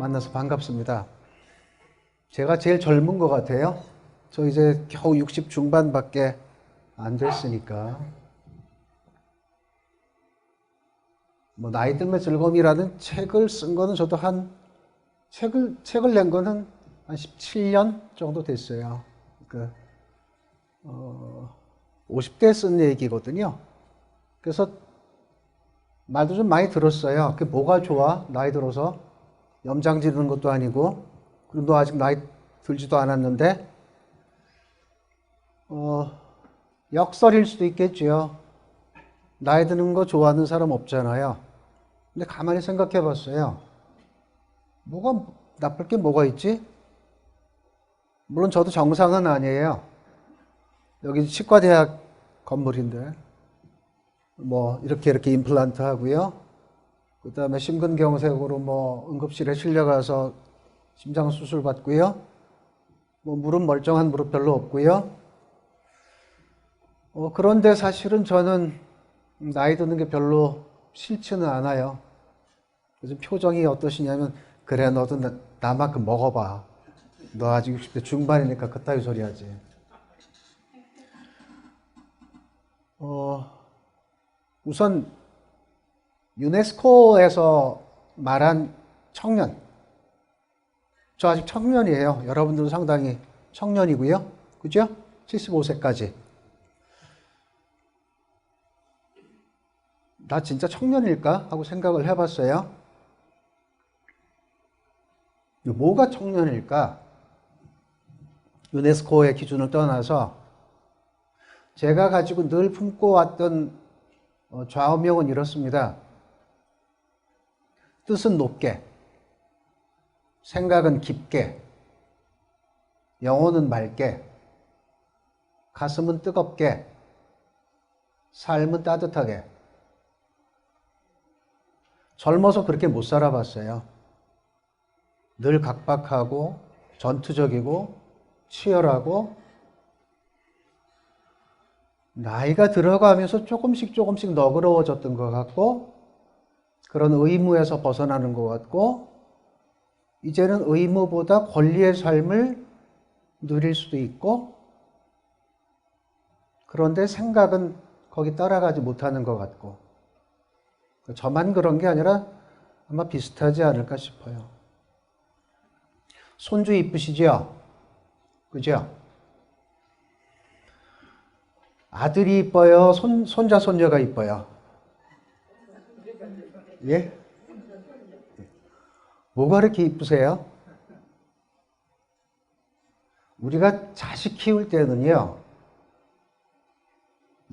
만나서 반갑습니다. 제가 제일 젊은 것 같아요. 저 이제 겨우 60 중반밖에 안 됐으니까. 뭐 나이 들면 즐거움이라는 책을 쓴 거는 저도 책을 낸 거는 한 17년 정도 됐어요. 그 50대에 쓴 얘기거든요. 그래서 말도 좀 많이 들었어요. 그게 뭐가 좋아? 나이 들어서 염장 지르는 것도 아니고, 그리고 너 아직 나이 들지도 않았는데, 역설일 수도 있겠지요. 나이 드는 거 좋아하는 사람 없잖아요. 근데 가만히 생각해 봤어요. 나쁠 게 뭐가 있지? 물론 저도 정상은 아니에요. 여기 치과대학 건물인데, 뭐, 이렇게 임플란트 하고요. 그 다음에 심근경색으로 뭐, 응급실에 실려가서 심장 수술 받고요. 뭐, 멀쩡한 무릎 별로 없고요. 그런데 사실은 저는 나이 드는 게 별로 싫지는 않아요. 요즘 표정이 어떠시냐면, 그래, 너도 나만큼 먹어봐. 너 아직 60대 중반이니까 그따위 소리 하지. 우선 유네스코에서 말한 청년. 저 아직 청년이에요. 여러분들은 상당히 청년이고요. 그죠? 75세까지. 나 진짜 청년일까? 하고 생각을 해봤어요. 뭐가 청년일까? 유네스코의 기준을 떠나서 제가 가지고 늘 품고 왔던 좌우명은 이렇습니다. 뜻은 높게, 생각은 깊게, 영혼은 맑게, 가슴은 뜨겁게, 삶은 따뜻하게. 젊어서 그렇게 못 살아봤어요. 늘 각박하고 전투적이고 치열하고, 나이가 들어가면서 조금씩 너그러워졌던 것 같고, 그런 의무에서 벗어나는 것 같고, 이제는 의무보다 권리의 삶을 누릴 수도 있고, 그런데 생각은 거기 따라가지 못하는 것 같고, 저만 그런 게 아니라 아마 비슷하지 않을까 싶어요. 손주 이쁘시죠? 그죠? 아들이 이뻐요? 손자, 손녀가 이뻐요? 예? 뭐가 그렇게 이쁘세요? 우리가 자식 키울 때는요,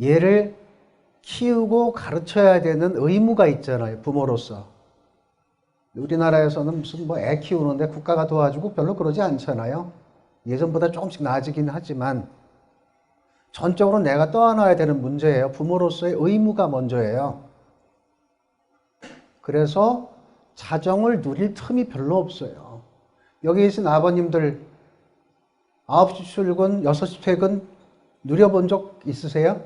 얘를 키우고 가르쳐야 되는 의무가 있잖아요, 부모로서. 우리나라에서는 무슨 뭐 애 키우는데 국가가 도와주고 별로 그러지 않잖아요. 예전보다 조금씩 나아지긴 하지만, 전적으로 내가 떠안아야 되는 문제예요. 부모로서의 의무가 먼저예요. 그래서 자정을 누릴 틈이 별로 없어요. 여기 계신 아버님들 9시 출근, 6시 퇴근 누려본 적 있으세요?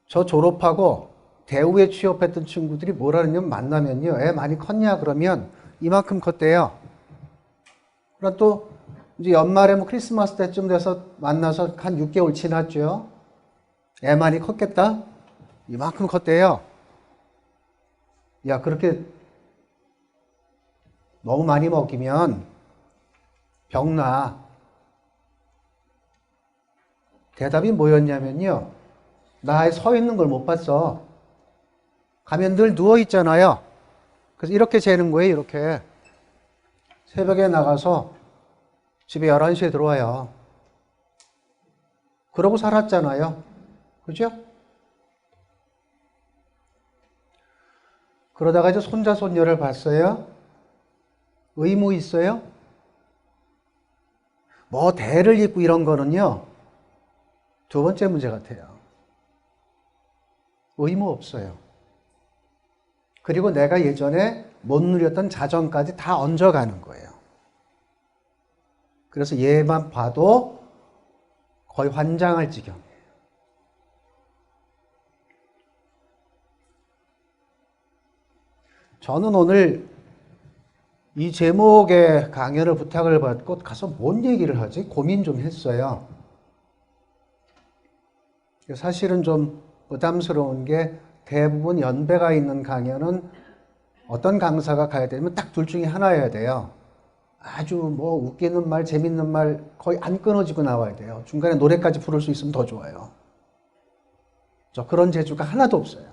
저 졸업하고 대우에 취업했던 친구들이 뭐라 그러냐면, 만나면요, 애 많이 컸냐 그러면 이만큼 컸대요. 그럼 또 이제 연말에 뭐 크리스마스 때쯤 돼서 만나서 한 6개월 지났죠. 애 많이 컸겠다? 이만큼 컸대요. 야, 그렇게 너무 많이 먹이면 병나. 대답이 뭐였냐면요, 나 아예 서 있는 걸 못 봤어. 가면 늘 누워 있잖아요. 그래서 이렇게 재는 거예요, 이렇게. 새벽에 나가서 집에 11시에 들어와요. 그러고 살았잖아요. 그죠? 그러다가 이제 손자, 손녀를 봤어요. 의무 있어요? 뭐 대를 잇고 이런 거는요, 두 번째 문제 같아요. 의무 없어요. 그리고 내가 예전에 못 누렸던 자정까지 다 얹어가는 거예요. 그래서 얘만 봐도 거의 환장할 지경이에요. 저는 오늘 이 제목의 강연을 부탁을 받고 가서 뭔 얘기를 하지? 고민 좀 했어요. 사실은 좀 부담스러운 게 대부분 연배가 있는 강연은 어떤 강사가 가야 되면 딱 둘 중에 하나여야 돼요. 아주 뭐 웃기는 말, 재밌는 말 거의 안 끊어지고 나와야 돼요. 중간에 노래까지 부를 수 있으면 더 좋아요. 저 그런 재주가 하나도 없어요.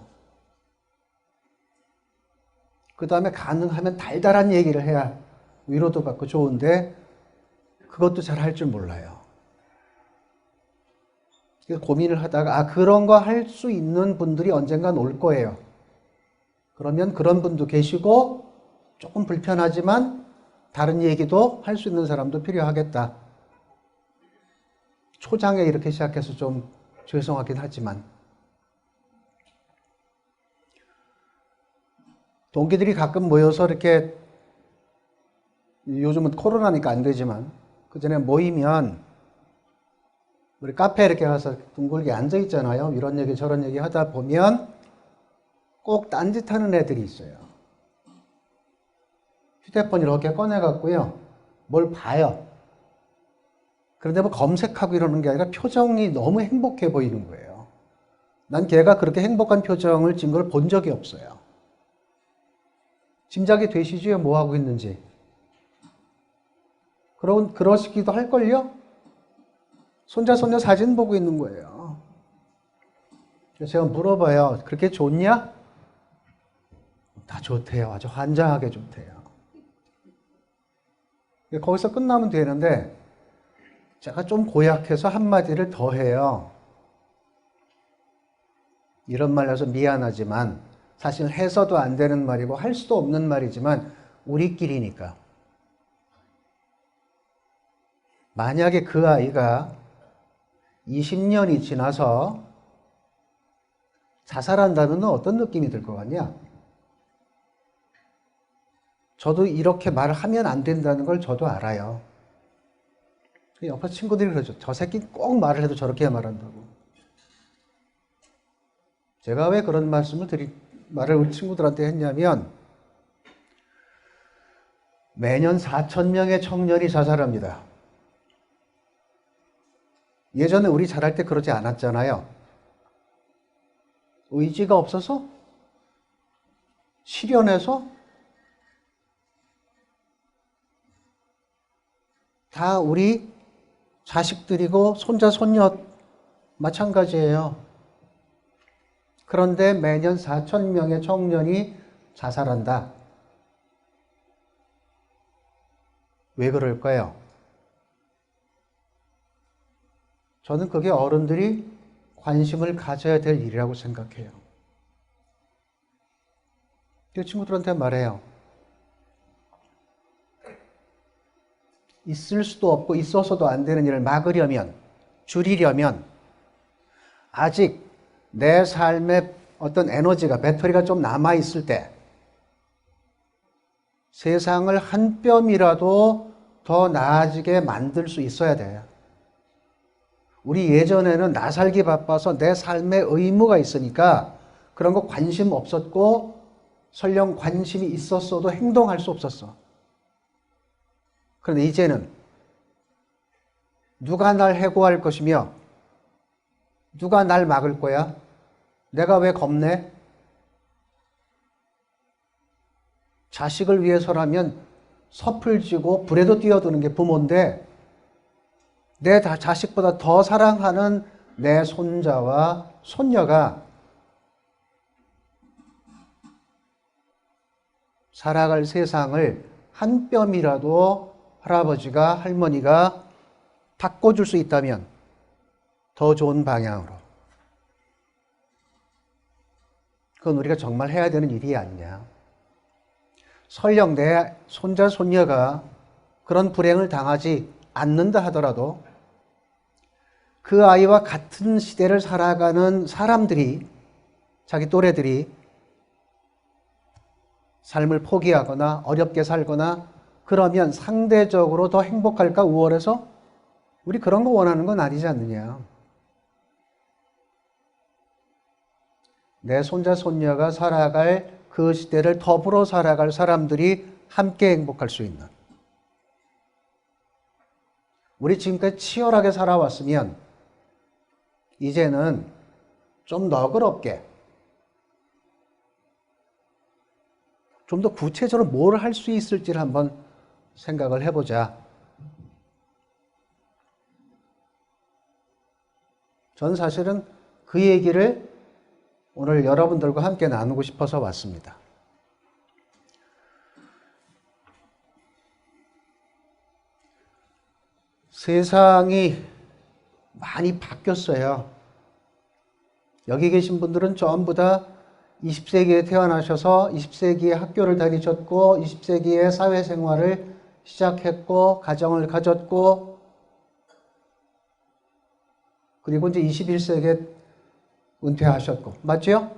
그 다음에 가능하면 달달한 얘기를 해야 위로도 받고 좋은데 그것도 잘 할 줄 몰라요. 그래서 고민을 하다가 그런 거 할 수 있는 분들이 언젠간 올 거예요. 그러면 그런 분도 계시고 조금 불편하지만 다른 얘기도 할 수 있는 사람도 필요하겠다. 초장에 이렇게 시작해서 좀 죄송하긴 하지만 동기들이 가끔 모여서 이렇게 요즘은 코로나니까 안 되지만 그전에 모이면 우리 카페에 이렇게 가서 둥글게 앉아 있잖아요. 이런 얘기 저런 얘기 하다 보면 꼭 딴짓하는 애들이 있어요. 휴대폰 이렇게 꺼내갖고요. 뭘 봐요. 그런데 뭐 검색하고 이러는 게 아니라 표정이 너무 행복해 보이는 거예요. 난 걔가 그렇게 행복한 표정을 진 걸 본 적이 없어요. 짐작이 되시죠? 뭐 하고 있는지. 그러시기도 할걸요? 손자, 손녀 사진 보고 있는 거예요. 그래서 제가 물어봐요. 그렇게 좋냐? 다 좋대요. 아주 환장하게 좋대요. 거기서 끝나면 되는데 제가 좀 고약해서 한마디를 더 해요. 이런 말이라서 미안하지만 사실 해서도 안 되는 말이고 할 수도 없는 말이지만 우리끼리니까. 만약에 그 아이가 20년이 지나서 자살한다면 어떤 느낌이 들 것 같냐? 저도 이렇게 말을 하면 안 된다는 걸 저도 알아요. 옆에 친구들이 그러죠. 저 새끼 꼭 말을 해도 저렇게 말한다고. 제가 왜 그런 말을 우리 친구들한테 했냐면 매년 4,000명의 청년이 자살합니다. 예전에 우리 자랄 때 그러지 않았잖아요. 의지가 없어서? 실연해서? 다 우리 자식들이고 손자, 손녀 마찬가지예요. 그런데 매년 4,000명의 청년이 자살한다. 왜 그럴까요? 저는 그게 어른들이 관심을 가져야 될 일이라고 생각해요. 그 친구들한테 말해요. 있을 수도 없고 있어서도 안 되는 일을 막으려면, 줄이려면 아직 내 삶에 어떤 에너지가, 배터리가 좀 남아있을 때 세상을 한 뼘이라도 더 나아지게 만들 수 있어야 돼요. 우리 예전에는 나 살기 바빠서 내 삶에 의무가 있으니까 그런 거 관심 없었고 설령 관심이 있었어도 행동할 수 없었어. 그런데 이제는 누가 날 해고할 것이며 누가 날 막을 거야? 내가 왜 겁내? 자식을 위해서라면 섭을 지고 불에도 뛰어드는 게 부모인데 내 자식보다 더 사랑하는 내 손자와 손녀가 살아갈 세상을 한 뼘이라도 할아버지가 할머니가 바꿔줄 수 있다면 더 좋은 방향으로. 그건 우리가 정말 해야 되는 일이 아니냐. 설령 내 손자 손녀가 그런 불행을 당하지 않는다 하더라도 그 아이와 같은 시대를 살아가는 사람들이, 자기 또래들이 삶을 포기하거나 어렵게 살거나 그러면 상대적으로 더 행복할까 우월해서? 우리 그런 거 원하는 건 아니지 않느냐. 내 손자 손녀가 살아갈 그 시대를 더불어 살아갈 사람들이 함께 행복할 수 있는. 우리 지금까지 치열하게 살아왔으면 이제는 좀 너그럽게, 좀 더 구체적으로 뭘 할 수 있을지를 한번 생각을 해보자. 저는 사실은 그 얘기를 오늘 여러분들과 함께 나누고 싶어서 왔습니다. 세상이 많이 바뀌었어요. 여기 계신 분들은 전부 다 20세기에 태어나셔서 20세기에 학교를 다니셨고 20세기에 사회생활을 시작했고 가정을 가졌고 그리고 이제 21세기에 은퇴하셨고 맞죠?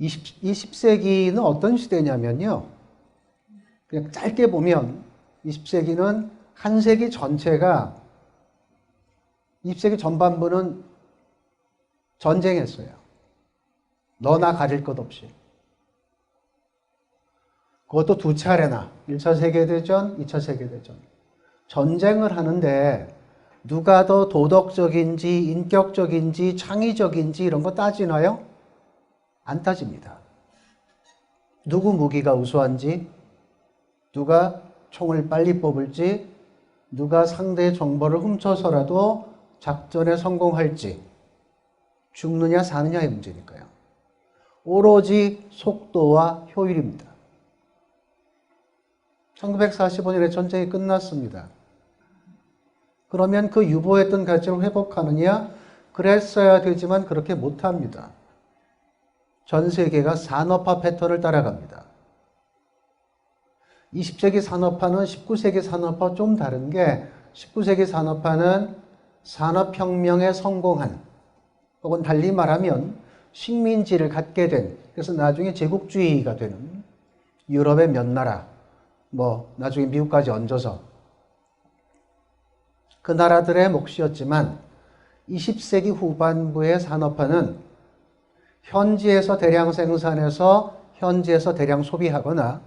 20세기는 어떤 시대냐면요. 그냥 짧게 보면 20세기는 한 세기 전체가 20세기 전반부는 전쟁했어요. 너나 가릴 것 없이. 그것도 두 차례나 1차 세계대전, 2차 세계대전. 전쟁을 하는데 누가 더 도덕적인지 인격적인지 창의적인지 이런 거 따지나요? 안 따집니다. 누구 무기가 우수한지, 누가 총을 빨리 뽑을지, 누가 상대의 정보를 훔쳐서라도 작전에 성공할지, 죽느냐 사느냐의 문제니까요. 오로지 속도와 효율입니다. 1945년에 전쟁이 끝났습니다. 그러면 그 유보했던 가치를 회복하느냐? 그랬어야 되지만 그렇게 못합니다. 전 세계가 산업화 패턴을 따라갑니다. 20세기 산업화는 19세기 산업화와 좀 다른 게 19세기 산업화는 산업혁명에 성공한 혹은 달리 말하면 식민지를 갖게 된 그래서 나중에 제국주의가 되는 유럽의 몇 나라 나중에 미국까지 얹어서 그 나라들의 몫이었지만 20세기 후반부의 산업화는 현지에서 대량 생산해서 현지에서 대량 소비하거나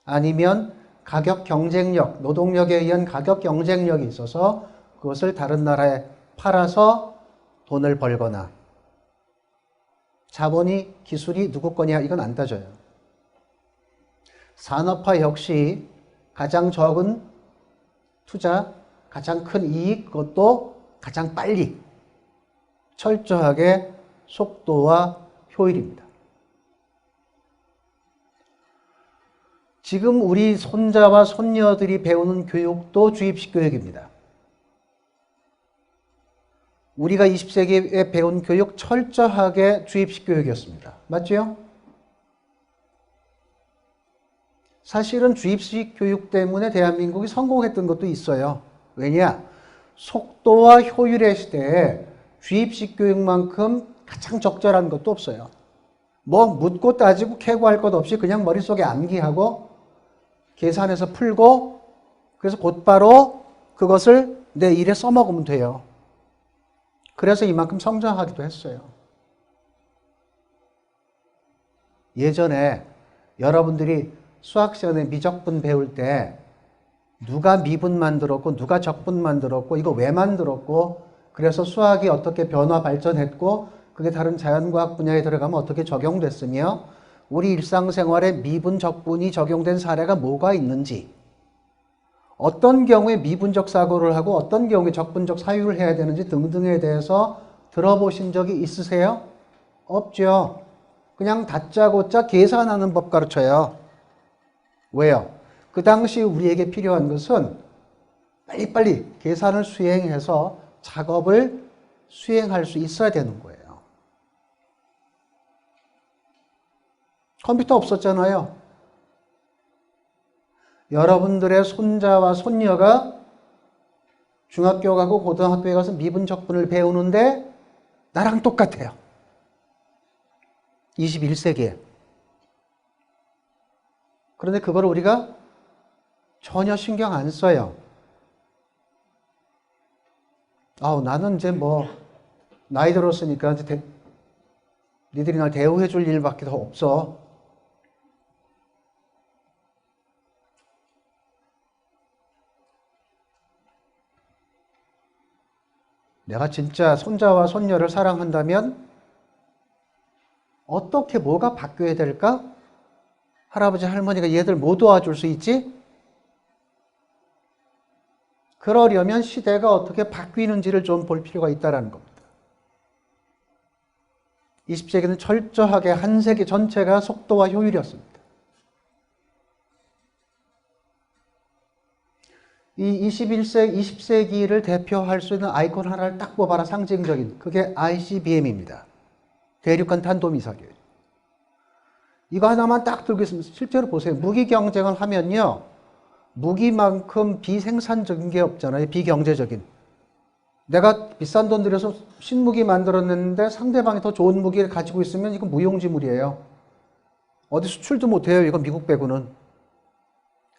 아니면 가격 경쟁력, 노동력에 의한 가격 경쟁력이 있어서 그것을 다른 나라에 팔아서 돈을 벌거나 자본이 기술이 누구 거냐 이건 안 따져요. 산업화 역시 가장 적은 투자, 가장 큰 이익, 그것도 가장 빨리 철저하게 속도와 효율입니다. 지금 우리 손자와 손녀들이 배우는 교육도 주입식 교육입니다. 우리가 20세기에 배운 교육 철저하게 주입식 교육이었습니다. 맞죠? 사실은 주입식 교육 때문에 대한민국이 성공했던 것도 있어요. 왜냐? 속도와 효율의 시대에 주입식 교육만큼 가장 적절한 것도 없어요. 묻고 따지고 캐고 할 것 없이 그냥 머릿속에 암기하고 계산해서 풀고 그래서 곧바로 그것을 내 일에 써먹으면 돼요. 그래서 이만큼 성장하기도 했어요. 예전에 여러분들이 수학 시간에 미적분 배울 때 누가 미분 만들었고 누가 적분 만들었고 이거 왜 만들었고 그래서 수학이 어떻게 변화 발전했고 그게 다른 자연과학 분야에 들어가면 어떻게 적용됐으며 우리 일상생활에 미분 적분이 적용된 사례가 뭐가 있는지 어떤 경우에 미분적 사고를 하고 어떤 경우에 적분적 사유를 해야 되는지 등등에 대해서 들어보신 적이 있으세요? 없죠. 그냥 다짜고짜 계산하는 법 가르쳐요. 왜요? 그 당시 우리에게 필요한 것은 빨리빨리 계산을 수행해서 작업을 수행할 수 있어야 되는 거예요. 컴퓨터 없었잖아요. 여러분들의 손자와 손녀가 중학교 가고 고등학교에 가서 미분적분을 배우는데 나랑 똑같아요. 21세기에. 그런데 그걸 우리가 전혀 신경 안 써요. 나는 이제 나이 들었으니까 이제 니들이 날 대우해 줄 일밖에 더 없어. 내가 진짜 손자와 손녀를 사랑한다면 어떻게 뭐가 바뀌어야 될까? 할아버지 할머니가 얘들 못 도와줄 수 있지? 그러려면 시대가 어떻게 바뀌는지를 좀 볼 필요가 있다는 겁니다. 20세기는 철저하게 한 세기 전체가 속도와 효율이었습니다. 이 20세기를 대표할 수 있는 아이콘 하나를 딱 뽑아라. 상징적인. 그게 ICBM입니다. 대륙간 탄도미사일. 이거 하나만 딱 들고 있으면 실제로 보세요. 무기 경쟁을 하면요. 무기만큼 비생산적인 게 없잖아요. 비경제적인. 내가 비싼 돈 들여서 신무기 만들어냈는데 상대방이 더 좋은 무기를 가지고 있으면 이건 무용지물이에요. 어디 수출도 못해요. 이건 미국 빼고는.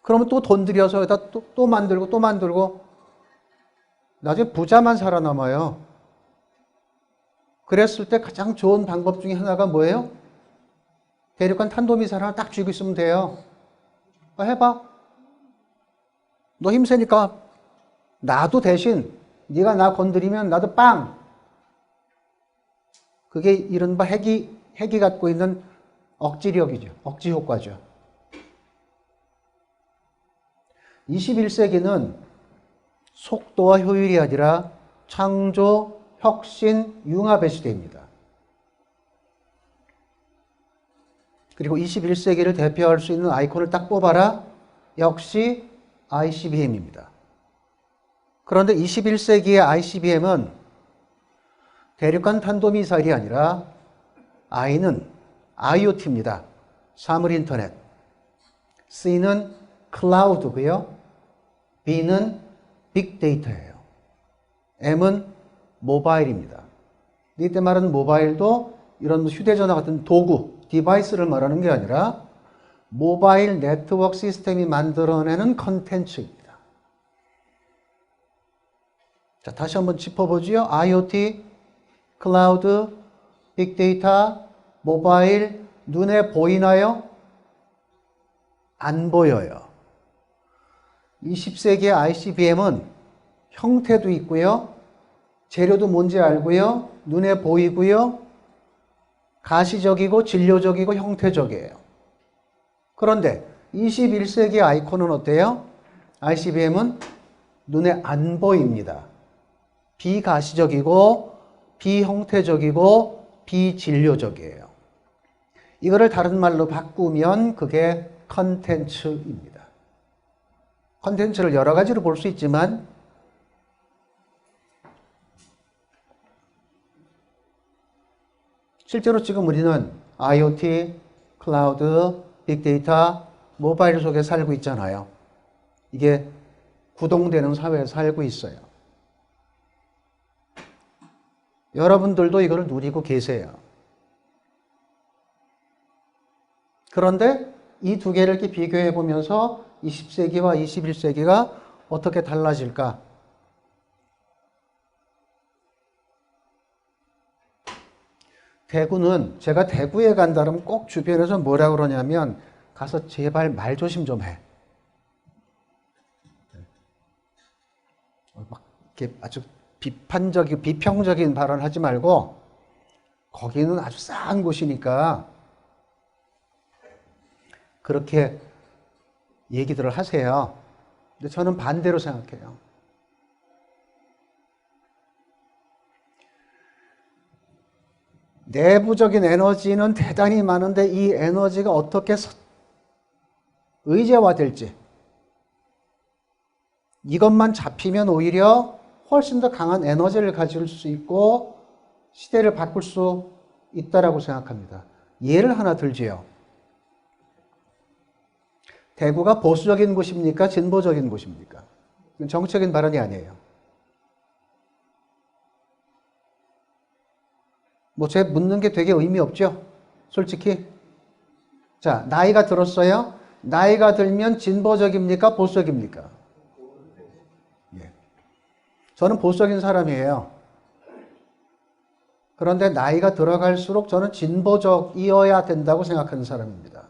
그러면 또 돈 들여서 여기다 또 만들고 또 만들고 나중에 부자만 살아남아요. 그랬을 때 가장 좋은 방법 중에 하나가 뭐예요? 대륙간 탄도미사일 하나 딱 쥐고 있으면 돼요. 해봐. 너 힘세니까 나도 대신 네가 나 건드리면 나도 빵. 그게 이른바 핵이 갖고 있는 억지력이죠. 억지 효과죠. 21세기는 속도와 효율이 아니라 창조, 혁신, 융합의 시대입니다. 그리고 21세기를 대표할 수 있는 아이콘을 딱 뽑아라. 역시 ICBM입니다. 그런데 21세기의 ICBM은 대륙간 탄도미사일이 아니라 I는 IoT입니다. 사물인터넷. C는 클라우드고요. B는 빅데이터예요. M은 모바일입니다. 이때 말하는 모바일도 이런 휴대전화 같은 도구, 디바이스를 말하는 게 아니라 모바일 네트워크 시스템이 만들어내는 컨텐츠입니다. 자, 다시 한번 짚어보지요. IoT, 클라우드, 빅데이터, 모바일, 눈에 보이나요? 안 보여요. 20세기의 ICBM은 형태도 있고요. 재료도 뭔지 알고요. 눈에 보이고요. 가시적이고 진료적이고 형태적이에요. 그런데 21세기 아이콘은 어때요? ICBM은 눈에 안 보입니다. 비가시적이고 비형태적이고 비진료적이에요. 이거를 다른 말로 바꾸면 그게 컨텐츠입니다. 컨텐츠를 여러 가지로 볼 수 있지만 실제로 지금 우리는 IoT, 클라우드, 빅데이터, 모바일 속에 살고 있잖아요. 이게 구동되는 사회에 살고 있어요. 여러분들도 이걸 누리고 계세요. 그런데 이 두 개를 이렇게 비교해 보면서 20세기와 21세기가 어떻게 달라질까? 대구는 제가 대구에 간다면 꼭 주변에서 뭐라 그러냐면 가서 제발 말 조심 좀 해. 막 이렇게 아주 비평적인 발언 하지 말고 거기는 아주 싸한 곳이니까 그렇게 얘기들을 하세요. 근데 저는 반대로 생각해요. 내부적인 에너지는 대단히 많은데 이 에너지가 어떻게 의제화될지 이것만 잡히면 오히려 훨씬 더 강한 에너지를 가질 수 있고 시대를 바꿀 수 있다라고 생각합니다. 예를 하나 들지요. 대구가 보수적인 곳입니까? 진보적인 곳입니까? 정치적인 발언이 아니에요. 뭐 제 묻는 게 되게 의미 없죠? 솔직히. 자, 나이가 들었어요? 나이가 들면 진보적입니까? 보수적입니까? 예. 저는 보수적인 사람이에요. 그런데 나이가 들어갈수록 저는 진보적이어야 된다고 생각하는 사람입니다.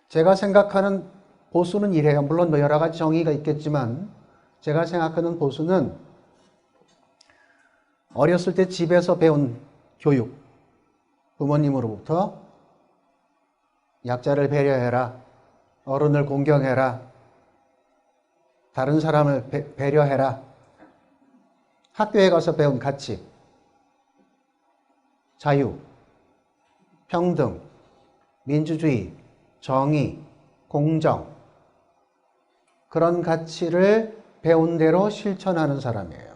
제가 생각하는 보수는 이래요. 물론 뭐 여러 가지 정의가 있겠지만 제가 생각하는 보수는 어렸을 때 집에서 배운 교육, 부모님으로부터 약자를 배려해라, 어른을 공경해라, 다른 사람을 배려해라, 학교에 가서 배운 가치, 자유, 평등, 민주주의, 정의, 공정, 그런 가치를 배운 대로 실천하는 사람이에요.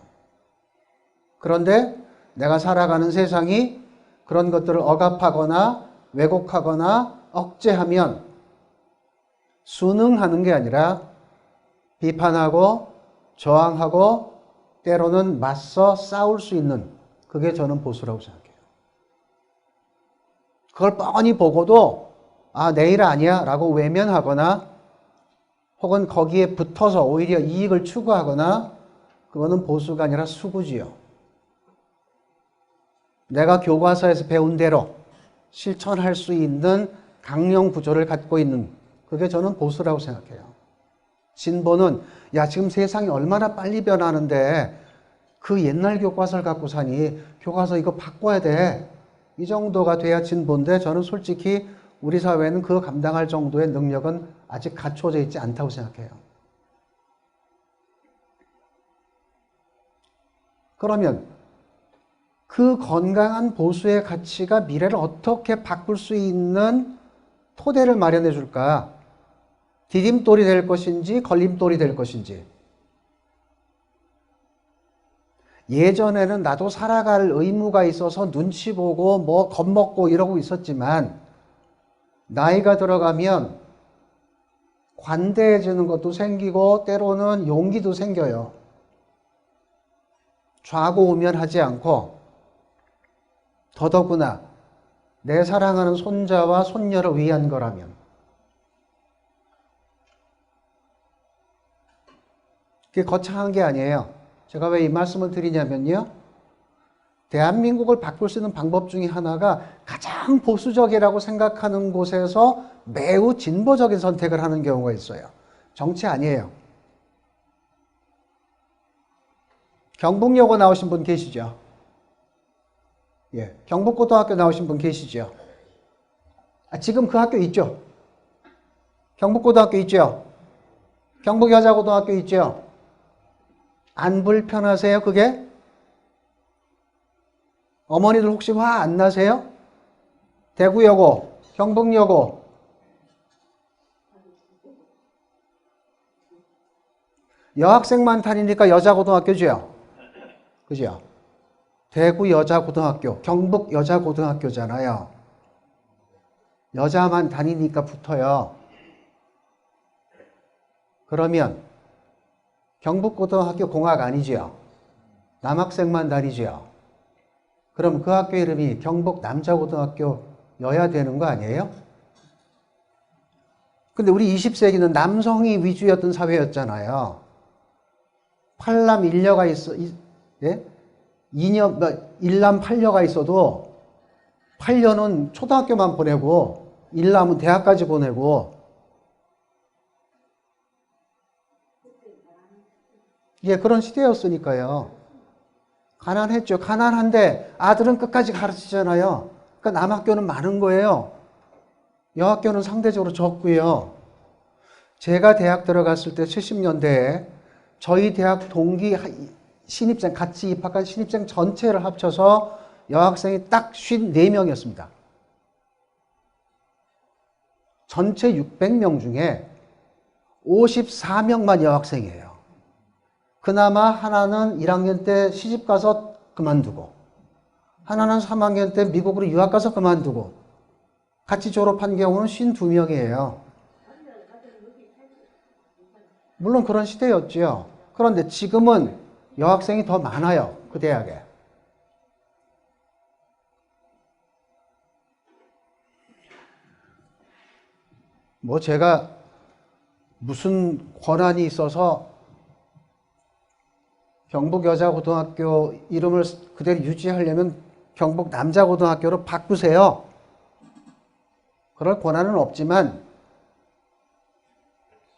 그런데 내가 살아가는 세상이 그런 것들을 억압하거나 왜곡하거나 억제하면 순응하는 게 아니라 비판하고 저항하고 때로는 맞서 싸울 수 있는, 그게 저는 보수라고 생각해요. 그걸 뻔히 보고도 아, 내 일 아니야 라고 외면하거나 혹은 거기에 붙어서 오히려 이익을 추구하거나, 그거는 보수가 아니라 수구지요. 내가 교과서에서 배운 대로 실천할 수 있는 강령 구조를 갖고 있는, 그게 저는 보수라고 생각해요. 진보는 야, 지금 세상이 얼마나 빨리 변하는데 그 옛날 교과서를 갖고 사니, 교과서 이거 바꿔야 돼, 이 정도가 돼야 진보인데, 저는 솔직히 우리 사회는 그 감당할 정도의 능력은 아직 갖춰져 있지 않다고 생각해요. 그러면 그 건강한 보수의 가치가 미래를 어떻게 바꿀 수 있는 토대를 마련해 줄까? 디딤돌이 될 것인지 걸림돌이 될 것인지. 예전에는 나도 살아갈 의무가 있어서 눈치 보고 뭐 겁먹고 이러고 있었지만, 나이가 들어가면 관대해지는 것도 생기고 때로는 용기도 생겨요. 좌고우면하지 않고, 더더구나 내 사랑하는 손자와 손녀를 위한 거라면. 그게 거창한 게 아니에요. 제가 왜 이 말씀을 드리냐면요, 대한민국을 바꿀 수 있는 방법 중에 하나가 가장 보수적이라고 생각하는 곳에서 매우 진보적인 선택을 하는 경우가 있어요. 정치 아니에요. 경북여고 나오신 분 계시죠? 예, 경북고등학교 나오신 분 계시죠? 지금 그 학교 있죠? 경북고등학교 있죠? 경북여자고등학교 있죠? 안 불편하세요, 그게? 어머니들 혹시 화 안 나세요? 대구여고, 경북여고. 여학생만 다니니까 여자고등학교죠? 그죠? 대구여자고등학교, 경북여자고등학교잖아요. 여자만 다니니까 붙어요. 그러면 경북고등학교 공학 아니지요? 남학생만 다니지요? 그럼 그 학교 이름이 경북남자고등학교여야 되는 거 아니에요? 근데 우리 20세기는 남성이 위주였던 사회였잖아요. 팔남 일녀가 있어, 예? 일남 팔녀가 있어도 팔녀는 초등학교만 보내고 일남은 대학까지 보내고, 예, 그런 시대였으니까요. 가난했죠. 가난한데 아들은 끝까지 가르치잖아요. 그러니까 남학교는 많은 거예요. 여학교는 상대적으로 적고요. 제가 대학 들어갔을 때 70년대에 저희 대학 동기 신입생, 같이 입학한 신입생 전체를 합쳐서 여학생이 딱 54명이었습니다. 전체 600명 중에 54명만 여학생이에요. 그나마 하나는 1학년 때 시집 가서 그만두고, 하나는 3학년 때 미국으로 유학 가서 그만두고, 같이 졸업한 경우는 52명이에요. 물론 그런 시대였죠. 그런데 지금은 여학생이 더 많아요, 그 대학에. 뭐 제가 무슨 권한이 있어서 경북여자고등학교 이름을 그대로 유지하려면 경북 남자고등학교로 바꾸세요. 그럴 권한은 없지만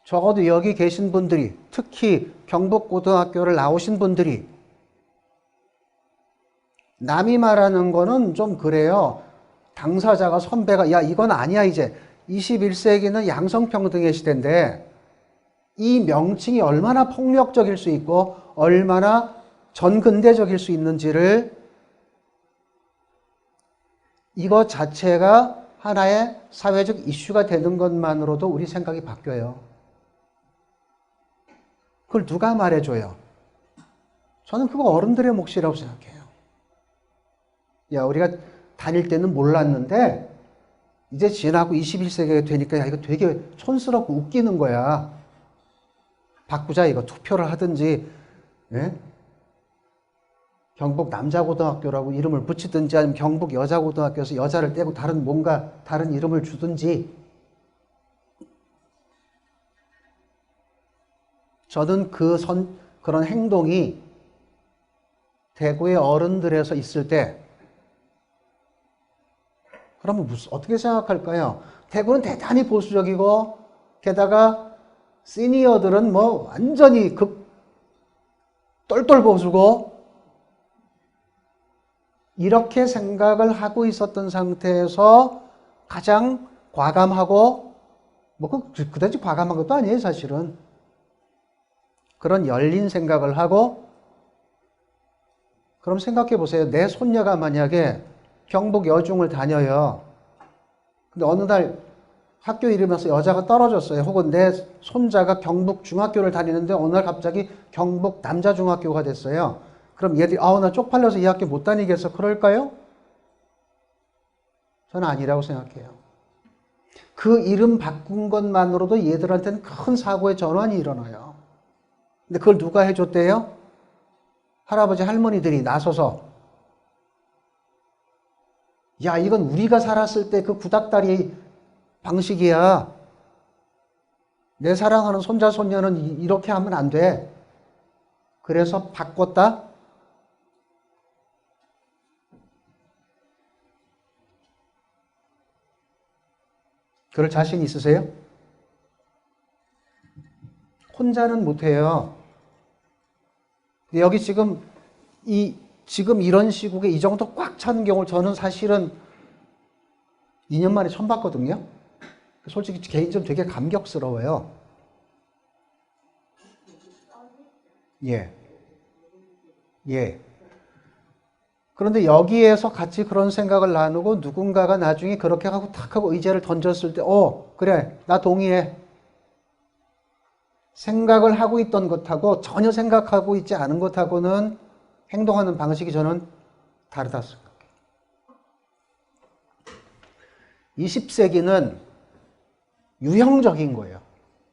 적어도 여기 계신 분들이, 특히 경북고등학교를 나오신 분들이 남이 말하는 거는 좀 그래요. 당사자가, 선배가 야 이건 아니야. 이제 21세기는 양성평등의 시대인데 이 명칭이 얼마나 폭력적일 수 있고 얼마나 전근대적일 수 있는지를, 이것 자체가 하나의 사회적 이슈가 되는 것만으로도 우리 생각이 바뀌어요. 그걸 누가 말해줘요? 저는 그거 어른들의 몫이라고 생각해요. 야, 우리가 다닐 때는 몰랐는데 이제 지나고 21세기가 되니까 야, 이거 되게 촌스럽고 웃기는 거야. 바꾸자, 이거 투표를 하든지, 예? 경북 남자고등학교라고 이름을 붙이든지 아니면 경북 여자고등학교에서 여자를 떼고 뭔가 다른 이름을 주든지. 저는 그런 행동이 대구의 어른들에서 있을 때 그러면 어떻게 생각할까요? 대구는 대단히 보수적이고 게다가 시니어들은 뭐 완전히 똘똘 보수고, 이렇게 생각을 하고 있었던 상태에서 가장 과감하고, 뭐 그다지 과감한 것도 아니에요 사실은. 그런 열린 생각을 하고, 그럼 생각해 보세요. 내 손녀가 만약에 경북 여중을 다녀요. 근데 어느 날 학교 이름에서 여자가 떨어졌어요. 혹은 내 손자가 경북 중학교를 다니는데 어느 날 갑자기 경북 남자중학교가 됐어요. 그럼 얘들이 나 쪽팔려서 이 학교 못 다니겠어. 그럴까요? 저는 아니라고 생각해요. 그 이름 바꾼 것만으로도 얘들한테는 큰 사고의 전환이 일어나요. 근데 그걸 누가 해줬대요? 할아버지 할머니들이 나서서 야, 이건 우리가 살았을 때 그 구닥다리 방식이야. 내 사랑하는 손자 손녀는 이렇게 하면 안 돼. 그래서 바꿨다? 그럴 자신 있으세요? 혼자는 못해요. 여기 지금 이런 시국에 이 정도 꽉 찬 경우 저는 사실은 2년 만에 처음 봤거든요. 솔직히 개인적으로 되게 감격스러워요. 예. 예. 그런데 여기에서 같이 그런 생각을 나누고 누군가가 나중에 그렇게 하고 탁 하고 의제를 던졌을 때, 그래, 나 동의해. 생각을 하고 있던 것하고 전혀 생각하고 있지 않은 것하고는 행동하는 방식이 저는 다르다 생각해요. 20세기는 유형적인 거예요.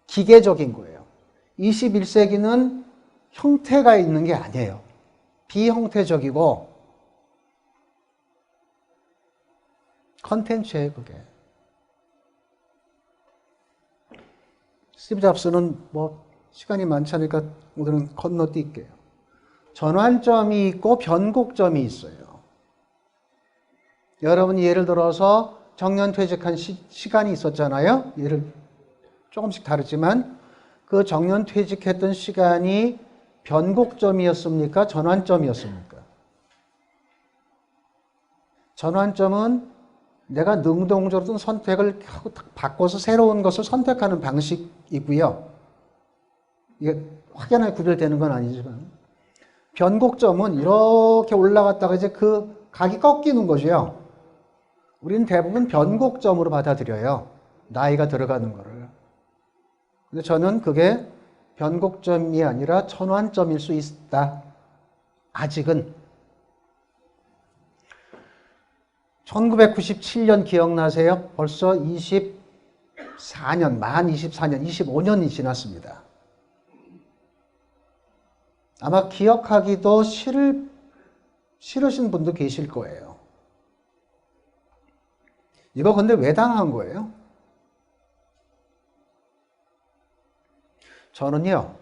기계적인 거예요. 21세기는 형태가 있는 게 아니에요. 비형태적이고 컨텐츠예요, 그게. 스티브 잡스는 뭐 시간이 많지 않으니까 오늘은 건너뛸게요. 전환점이 있고 변곡점이 있어요. 여러분이 예를 들어서 정년퇴직한 시간이 있었잖아요. 예를 조금씩 다르지만 그 정년퇴직했던 시간이 변곡점이었습니까? 전환점이었습니까? 전환점은 내가 능동적으로 선택을 하고 바꿔서 새로운 것을 선택하는 방식이고요. 이게 확연하게 구별되는 건 아니지만, 변곡점은 이렇게 올라갔다가 이제 그 각이 꺾이는 거죠. 우리는 대부분 변곡점으로 받아들여요. 나이가 들어가는 거를. 근데 저는 그게 변곡점이 아니라 전환점일 수 있다. 아직은. 1997년 기억나세요? 벌써 24년, 만 24년, 25년이 지났습니다. 아마 기억하기도 싫으신 분도 계실 거예요. 이거 근데 왜 당한 거예요? 저는요,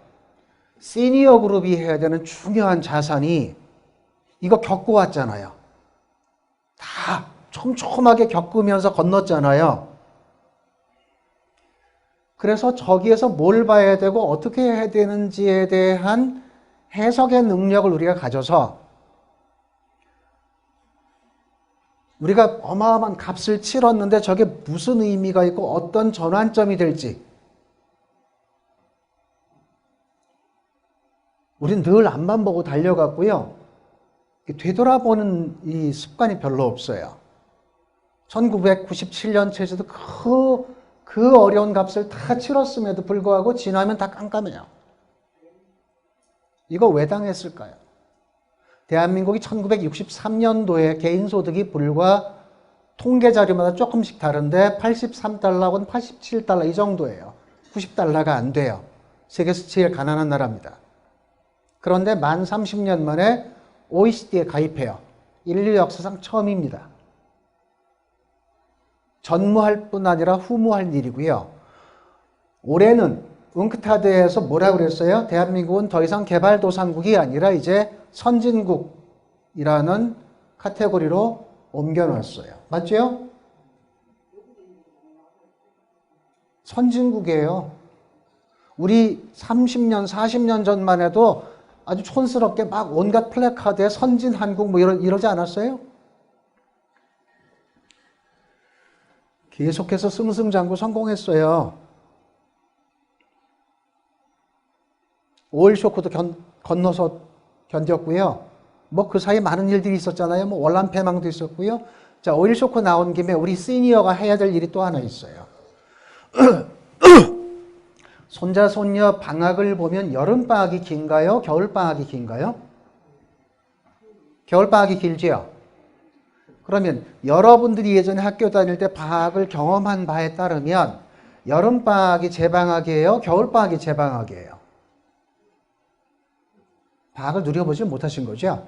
시니어 그룹이 해야 되는 중요한 자산이 이거 겪고 왔잖아요. 다 촘촘하게 겪으면서 건넜잖아요. 그래서 저기에서 뭘 봐야 되고 어떻게 해야 되는지에 대한 해석의 능력을 우리가 가져서 우리가 어마어마한 값을 치렀는데 저게 무슨 의미가 있고 어떤 전환점이 될지 우린 늘 앞만 보고 달려갔고요. 되돌아보는 이 습관이 별로 없어요. 1997년 체제도 그 어려운 값을 다 치렀음에도 불구하고 지나면 다 깜깜해요. 이거 왜 당했을까요? 대한민국이 1963년도에 개인소득이 불과 통계 자료마다 조금씩 다른데 83달러하고는 87달러 이 정도예요. 90달러가 안 돼요. 세계에서 제일 가난한 나라입니다. 그런데 만 30년 만에 OECD에 가입해요. 인류 역사상 처음입니다. 전무할 뿐 아니라 후무할 일이고요. 올해는 웅크타드에서 뭐라고 그랬어요? 대한민국은 더 이상 개발도상국이 아니라 이제 선진국이라는 카테고리로 옮겨놨어요. 맞죠? 선진국이에요. 우리 30년, 40년 전만 해도 아주 촌스럽게 막 온갖 플래카드에 선진 한국 뭐 이러지 않았어요? 계속해서 승승장구 성공했어요. 오일 쇼크도 건너서 견뎠고요. 뭐 그 사이 많은 일들이 있었잖아요. 뭐 월남 패망도 있었고요. 자, 오일 쇼크 나온 김에 우리 시니어가 해야 될 일이 또 하나 있어요. 손자 손녀 방학을 보면 여름 방학이 긴가요? 겨울 방학이 긴가요? 겨울 방학이 길지요. 그러면 여러분들이 예전에 학교 다닐 때 방학을 경험한 바에 따르면 여름 방학이 제 방학이에요? 겨울 방학이 제 방학이에요? 방학을 누려보지 못하신 거죠?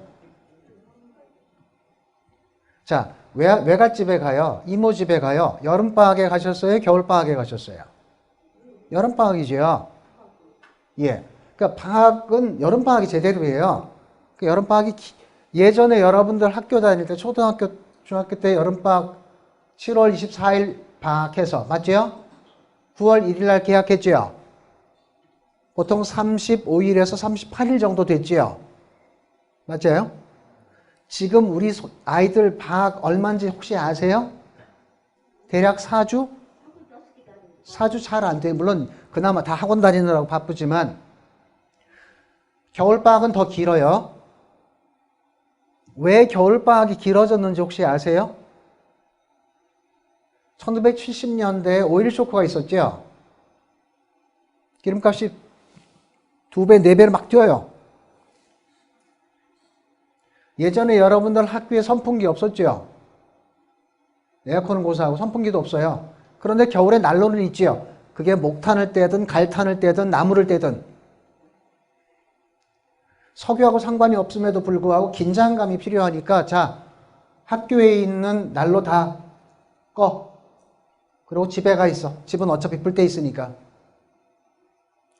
자, 외갓집에 가요? 이모 집에 가요? 여름 방학에 가셨어요? 겨울 방학에 가셨어요? 여름 방학이죠. 예. 그러니까 방학은 여름 방학이 제대로예요. 그 여름 방학이 예전에 여러분들 학교 다닐 때 초등학교, 중학교 때 여름 방학 7월 24일 방학해서 맞죠? 9월 1일 날 개학했죠. 보통 35일에서 38일 정도 됐죠. 맞아요? 지금 우리 아이들 방학 얼마인지 혹시 아세요? 대략 4주? 4주 잘 안 돼요. 물론 그나마 다 학원 다니느라고 바쁘지만 겨울방학은 더 길어요. 왜 겨울방학이 길어졌는지 혹시 아세요? 1970년대에 오일 쇼크가 있었죠. 기름값이 2배, 4배로 막 뛰어요. 예전에 여러분들 학교에 선풍기 없었죠. 에어컨은 고사하고 선풍기도 없어요. 그런데 겨울에 난로는 있지요. 그게 목탄을 떼든 갈탄을 떼든 나무를 떼든 석유하고 상관이 없음에도 불구하고 긴장감이 필요하니까 자, 학교에 있는 난로 다 꺼. 그리고 집에 가 있어. 집은 어차피 불 때 있으니까.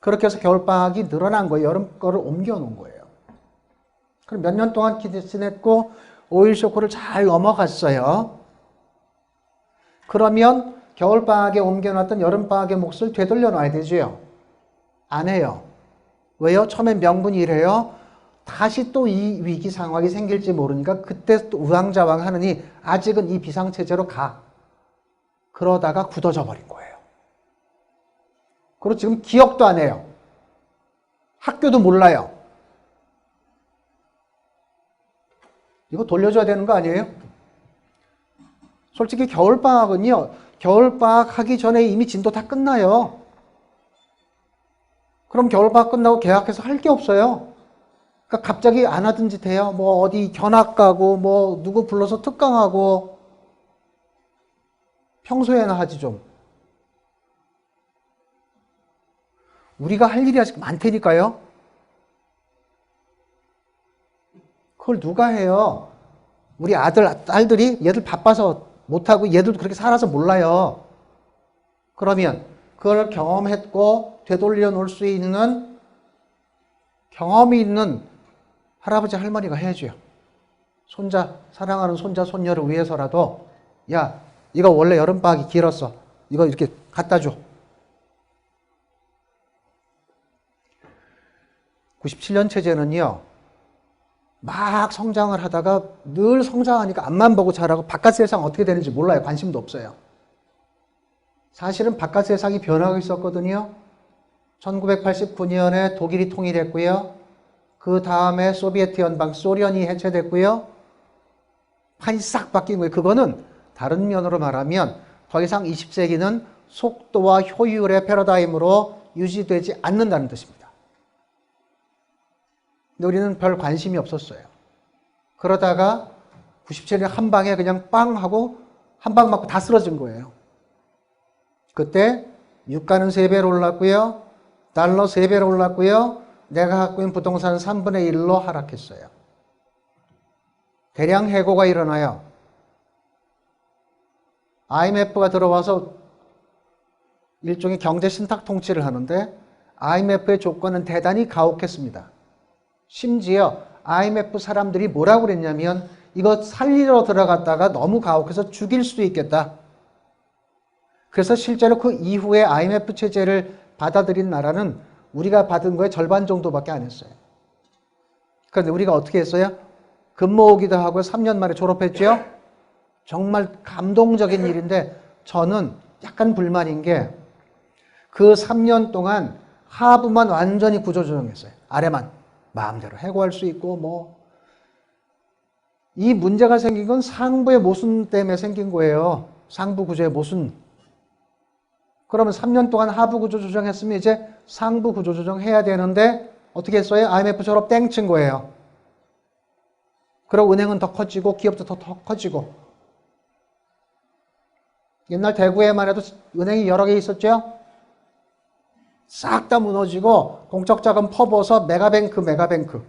그렇게 해서 겨울방학이 늘어난 거예요. 여름 거를 옮겨놓은 거예요. 그럼 몇 년 동안 지냈고 오일 쇼크를 잘 넘어갔어요. 그러면 겨울방학에 옮겨놨던 여름방학의 몫을 되돌려 놔야 되죠. 안 해요. 왜요? 처음엔 명분이 이래요. 다시 또 이 위기 상황이 생길지 모르니까 그때 또 우왕좌왕 하느니 아직은 이 비상체제로 가. 그러다가 굳어져 버린 거예요. 그리고 지금 기억도 안 해요. 학교도 몰라요. 이거 돌려줘야 되는 거 아니에요? 솔직히 겨울방학은요. 겨울방학 하기 전에 이미 진도 다 끝나요. 그럼 겨울방학 끝나고 개학해서 할 게 없어요. 그러니까 갑자기 안 하던 짓 해요. 뭐 어디 견학 가고 뭐 누구 불러서 특강하고 평소에나 하지 좀. 우리가 할 일이 아직 많다니까요. 그걸 누가 해요? 우리 아들, 딸들이 얘들 바빠서 못하고 얘들도 그렇게 살아서 몰라요. 그러면 그걸 경험했고 되돌려 놓을 수 있는 경험이 있는 할아버지 할머니가 해줘요. 손자, 사랑하는 손자 손녀를 위해서라도 야, 이거 원래 여름방학이 길었어. 이거 이렇게 갖다 줘. 97년 체제는요. 막 성장을 하다가 늘 성장하니까 앞만 보고 자라고 바깥 세상 어떻게 되는지 몰라요. 관심도 없어요. 사실은 바깥 세상이 변하고 있었거든요. 1989년에 독일이 통일했고요. 그 다음에 소비에트 연방 소련이 해체됐고요. 판이 싹 바뀐 거예요. 그거는 다른 면으로 말하면 더 이상 20세기는 속도와 효율의 패러다임으로 유지되지 않는다는 뜻입니다. 근데 우리는 별 관심이 없었어요. 그러다가 97년 한 방에 그냥 빵 하고 한 방 맞고 다 쓰러진 거예요. 그때 유가는 3배로 올랐고요. 달러 3배로 올랐고요. 내가 갖고 있는 부동산 3분의 1로 하락했어요. 대량 해고가 일어나요. IMF가 들어와서 일종의 경제 신탁 통치를 하는데 IMF의 조건은 대단히 가혹했습니다. 심지어 IMF 사람들이 뭐라고 그랬냐면 이거 살리러 들어갔다가 너무 가혹해서 죽일 수도 있겠다. 그래서 실제로 그 이후에 IMF 체제를 받아들인 나라는 우리가 받은 거의 절반 정도밖에 안 했어요. 그런데 우리가 어떻게 했어요? 금 모으기도 하고 3년 만에 졸업했죠? 정말 감동적인 일인데 저는 약간 불만인 게 그 3년 동안 하부만 완전히 구조조정했어요. 아래만 마음대로 해고할 수 있고 뭐. 이 문제가 생긴 건 상부의 모순 때문에 생긴 거예요. 상부 구조의 모순. 그러면 3년 동안 하부 구조 조정했으면 이제 상부 구조 조정해야 되는데 어떻게 했어요? IMF 졸업 땡친 거예요. 그리고 은행은 더 커지고 기업도 더 커지고. 옛날 대구에만 해도 은행이 여러 개 있었죠? 싹 다 무너지고 공적 자금 퍼부어서 메가뱅크.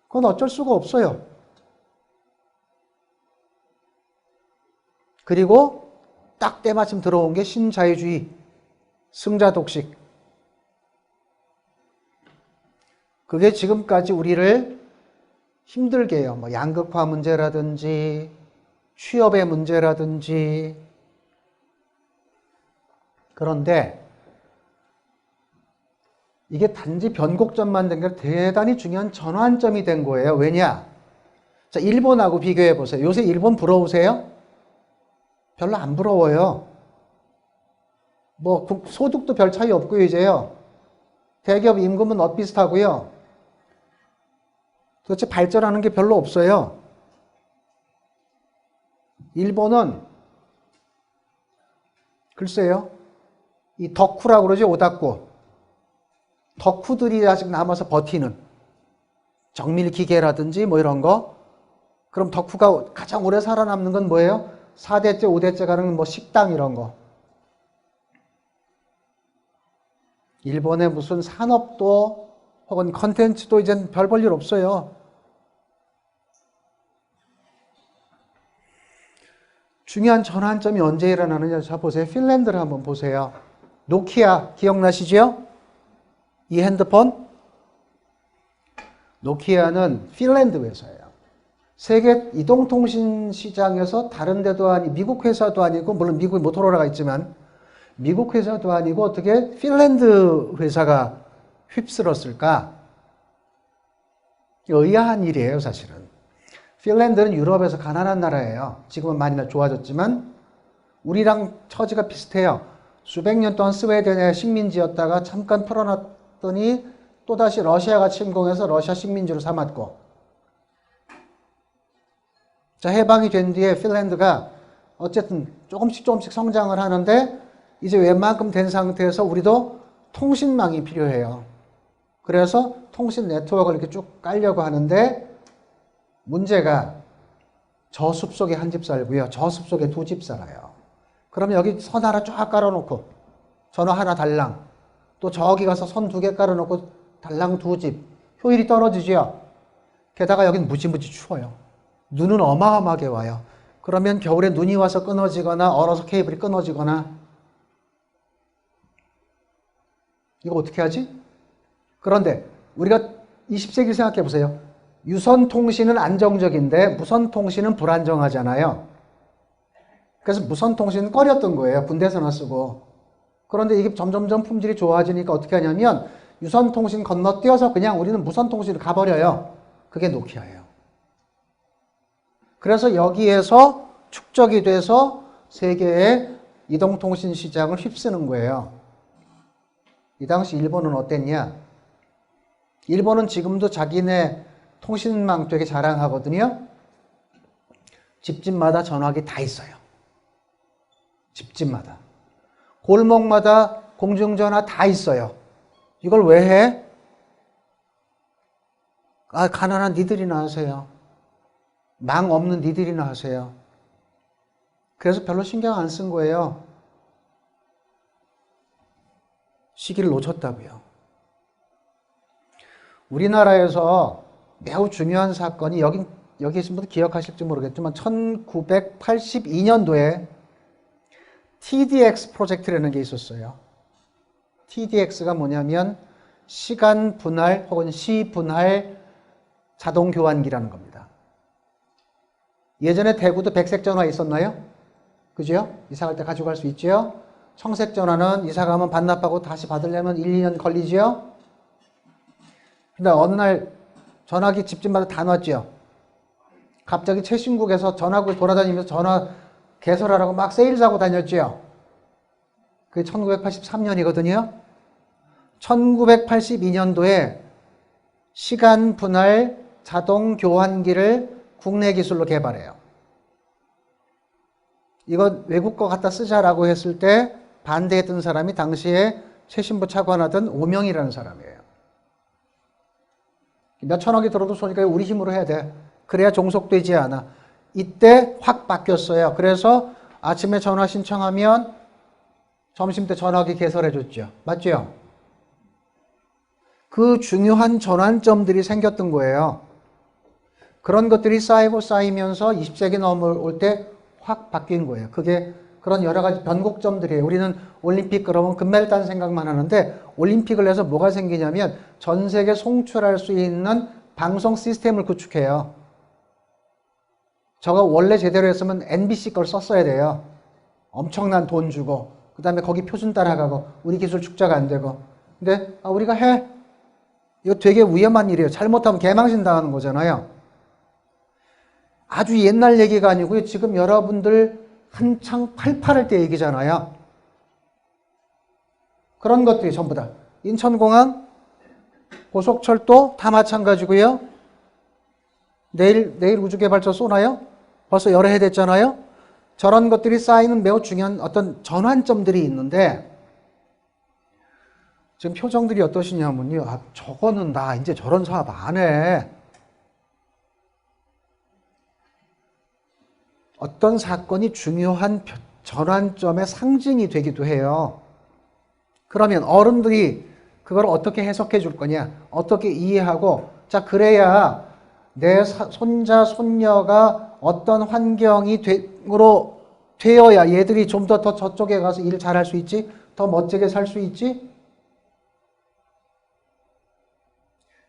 그건 어쩔 수가 없어요. 그리고 딱 때마침 들어온 게 신자유주의, 승자독식. 그게 지금까지 우리를 힘들게 해요. 뭐 양극화 문제라든지 취업의 문제라든지. 그런데 이게 단지 변곡점만 된 게 대단히 중요한 전환점이 된 거예요. 왜냐? 자, 일본하고 비교해 보세요. 요새 일본 부러우세요? 별로 안 부러워요. 뭐 소득도 별 차이 없고요, 이제요. 대기업 임금은 엇비슷하고요. 도대체 발전하는 게 별로 없어요. 일본은 글쎄요. 이 덕후라고 그러죠, 오다쿠. 덕후들이 아직 남아서 버티는 정밀기계라든지 뭐 이런 거. 그럼 덕후가 가장 오래 살아남는 건 뭐예요? 4대째, 5대째 가는 뭐 식당 이런 거. 일본의 무슨 산업도 혹은 컨텐츠도 이젠 별 볼 일 없어요. 중요한 전환점이 언제 일어나느냐. 자, 보세요. 핀란드를 한번 보세요. 노키아 기억나시죠? 이 핸드폰? 노키아는 핀란드 회사예요. 세계 이동통신 시장에서 다른 데도 아니고 미국 회사도 아니고, 물론 미국에 모토로라가 있지만 미국 회사도 아니고 어떻게 핀란드 회사가 휩쓸었을까? 의아한 일이에요, 사실은. 핀란드는 유럽에서 가난한 나라예요. 지금은 많이 좋아졌지만 우리랑 처지가 비슷해요. 수백 년 동안 스웨덴의 식민지였다가 잠깐 풀어놨더니 또다시 러시아가 침공해서 러시아 식민지로 삼았고, 자, 해방이 된 뒤에 핀란드가 어쨌든 조금씩 성장을 하는데 이제 웬만큼 된 상태에서 우리도 통신망이 필요해요. 그래서 통신 네트워크를 이렇게 쭉 깔려고 하는데 문제가 저 숲속에 한 집 살고요. 저 숲속에 2집 살아요. 그럼 여기 선 하나 쫙 깔아놓고 전화 하나 달랑, 또 저기 가서 선 2개 깔아놓고 달랑 2집. 효율이 떨어지죠. 게다가 여긴 무지무지 추워요. 눈은 어마어마하게 와요. 그러면 겨울에 눈이 와서 끊어지거나 얼어서 케이블이 끊어지거나. 이거 어떻게 하지? 그런데 우리가 20세기 생각해 보세요. 유선통신은 안정적인데 무선통신은 불안정하잖아요. 그래서 무선통신은 꺼렸던 거예요. 군대에서나 쓰고. 그런데 이게 점점점 품질이 좋아지니까 어떻게 하냐면 유선통신 건너뛰어서 그냥 우리는 무선통신으로 가버려요. 그게 노키아예요. 그래서 여기에서 축적이 돼서 세계의 이동통신 시장을 휩쓰는 거예요. 이 당시 일본은 어땠냐? 일본은 지금도 자기네 통신망 되게 자랑하거든요. 집집마다 전화기 다 있어요. 집집마다. 골목마다 공중전화 다 있어요. 이걸 왜 해? 아, 가난한 니들이나 하세요. 망 없는 니들이나 하세요. 그래서 별로 신경 안 쓴 거예요. 시기를 놓쳤다고요. 우리나라에서 매우 중요한 사건이 여기 계신 분들 기억하실지 모르겠지만 1982년도에 TDX 프로젝트라는 게 있었어요. TDX가 뭐냐면 시간 분할 혹은 시 분할 자동 교환기라는 겁니다. 예전에 대구도 백색 전화 있었나요? 그죠? 이사 갈 때 가지고 갈 수 있죠? 청색 전화는 이사 가면 반납하고 다시 받으려면 1, 2년 걸리죠? 근데 어느 날 전화기 집집마다 다 놨죠? 갑자기 최신국에서 전화국 돌아다니면서 전화 개설하라고 막 세일사고 다녔죠? 그게 1983년이거든요? 1982년도에 시간 분할 자동 교환기를 국내 기술로 개발해요. 이거 외국 거 갖다 쓰자라고 했을 때 반대했던 사람이 당시에 최신부 차관하던 오명이라는 사람이에요. 몇 천억이 들어도 소니까 우리 힘으로 해야 돼. 그래야 종속되지 않아. 이때 확 바뀌었어요. 그래서 아침에 전화 신청하면 점심때 전화기 개설해줬죠. 맞죠? 그 중요한 전환점들이 생겼던 거예요. 그런 것들이 쌓이고 쌓이면서 20세기 넘어올 때 확 바뀐 거예요. 그게 그런 여러 가지 변곡점들이에요. 우리는 올림픽 그러면 금메달 생각만 하는데 올림픽을 해서 뭐가 생기냐면 전 세계 송출할 수 있는 방송 시스템을 구축해요. 저거 원래 제대로 했으면 NBC 걸 썼어야 돼요. 엄청난 돈 주고 그 다음에 거기 표준 따라가고 우리 기술 축자가 안 되고 근데 우리가 해. 이거 되게 위험한 일이에요. 잘못하면 개망신 당하는 거잖아요. 아주 옛날 얘기가 아니고요. 지금 여러분들 한창 팔팔할 때 얘기잖아요. 그런 것들이 전부 다. 인천공항, 고속철도 다 마찬가지고요. 내일 우주개발처 쏘나요? 벌써 여러 해 됐잖아요. 저런 것들이 쌓이는 매우 중요한 어떤 전환점들이 있는데 지금 표정들이 어떠시냐면요. 저거는 나 이제 저런 사업 안 해. 어떤 사건이 중요한 전환점의 상징이 되기도 해요. 그러면 어른들이 그걸 어떻게 해석해 줄 거냐? 어떻게 이해하고 자 그래야 내 손자, 손녀가 어떤 환경이 되어야 얘들이 좀 더 저쪽에 가서 일 잘할 수 있지? 더 멋지게 살 수 있지?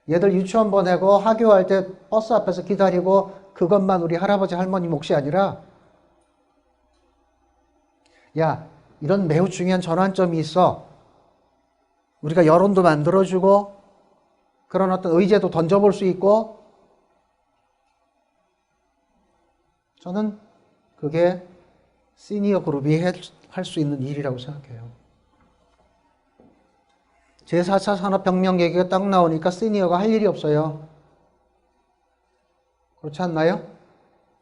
얘들 유치원 보내고 하교할 때 버스 앞에서 기다리고 그것만 우리 할아버지 할머니 몫이 아니라 야 이런 매우 중요한 전환점이 있어. 우리가 여론도 만들어주고 그런 어떤 의제도 던져볼 수 있고 저는 그게 시니어 그룹이 할 수 있는 일이라고 생각해요. 제4차 산업혁명 얘기가 딱 나오니까 시니어가 할 일이 없어요. 그렇지 않나요?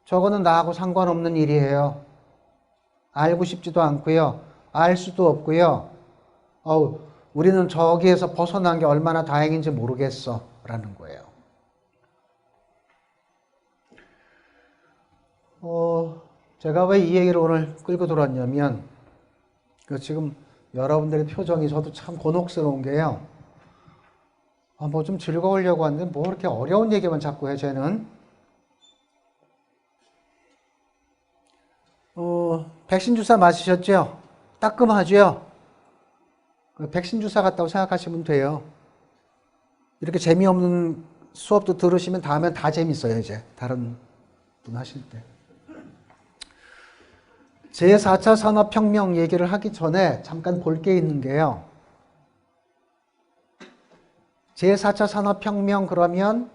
저거는 나하고 상관없는 일이에요. 알고 싶지도 않고요. 알 수도 없고요. 우리는 저기에서 벗어난 게 얼마나 다행인지 모르겠어. 라는 거예요. 제가 왜 이 얘기를 오늘 끌고 들어왔냐면 지금 여러분들의 표정이 저도 참 곤혹스러운 게요. 뭐 좀 즐거우려고 하는데 뭐 이렇게 어려운 얘기만 자꾸 해 쟤는. 백신 주사 맞으셨죠? 따끔하죠? 백신 주사 같다고 생각하시면 돼요. 이렇게 재미없는 수업도 들으시면 다음엔 다 재밌어요, 이제. 다른 분 하실 때. 제4차 산업혁명 얘기를 하기 전에 잠깐 볼 게 있는 게요. 제4차 산업혁명 그러면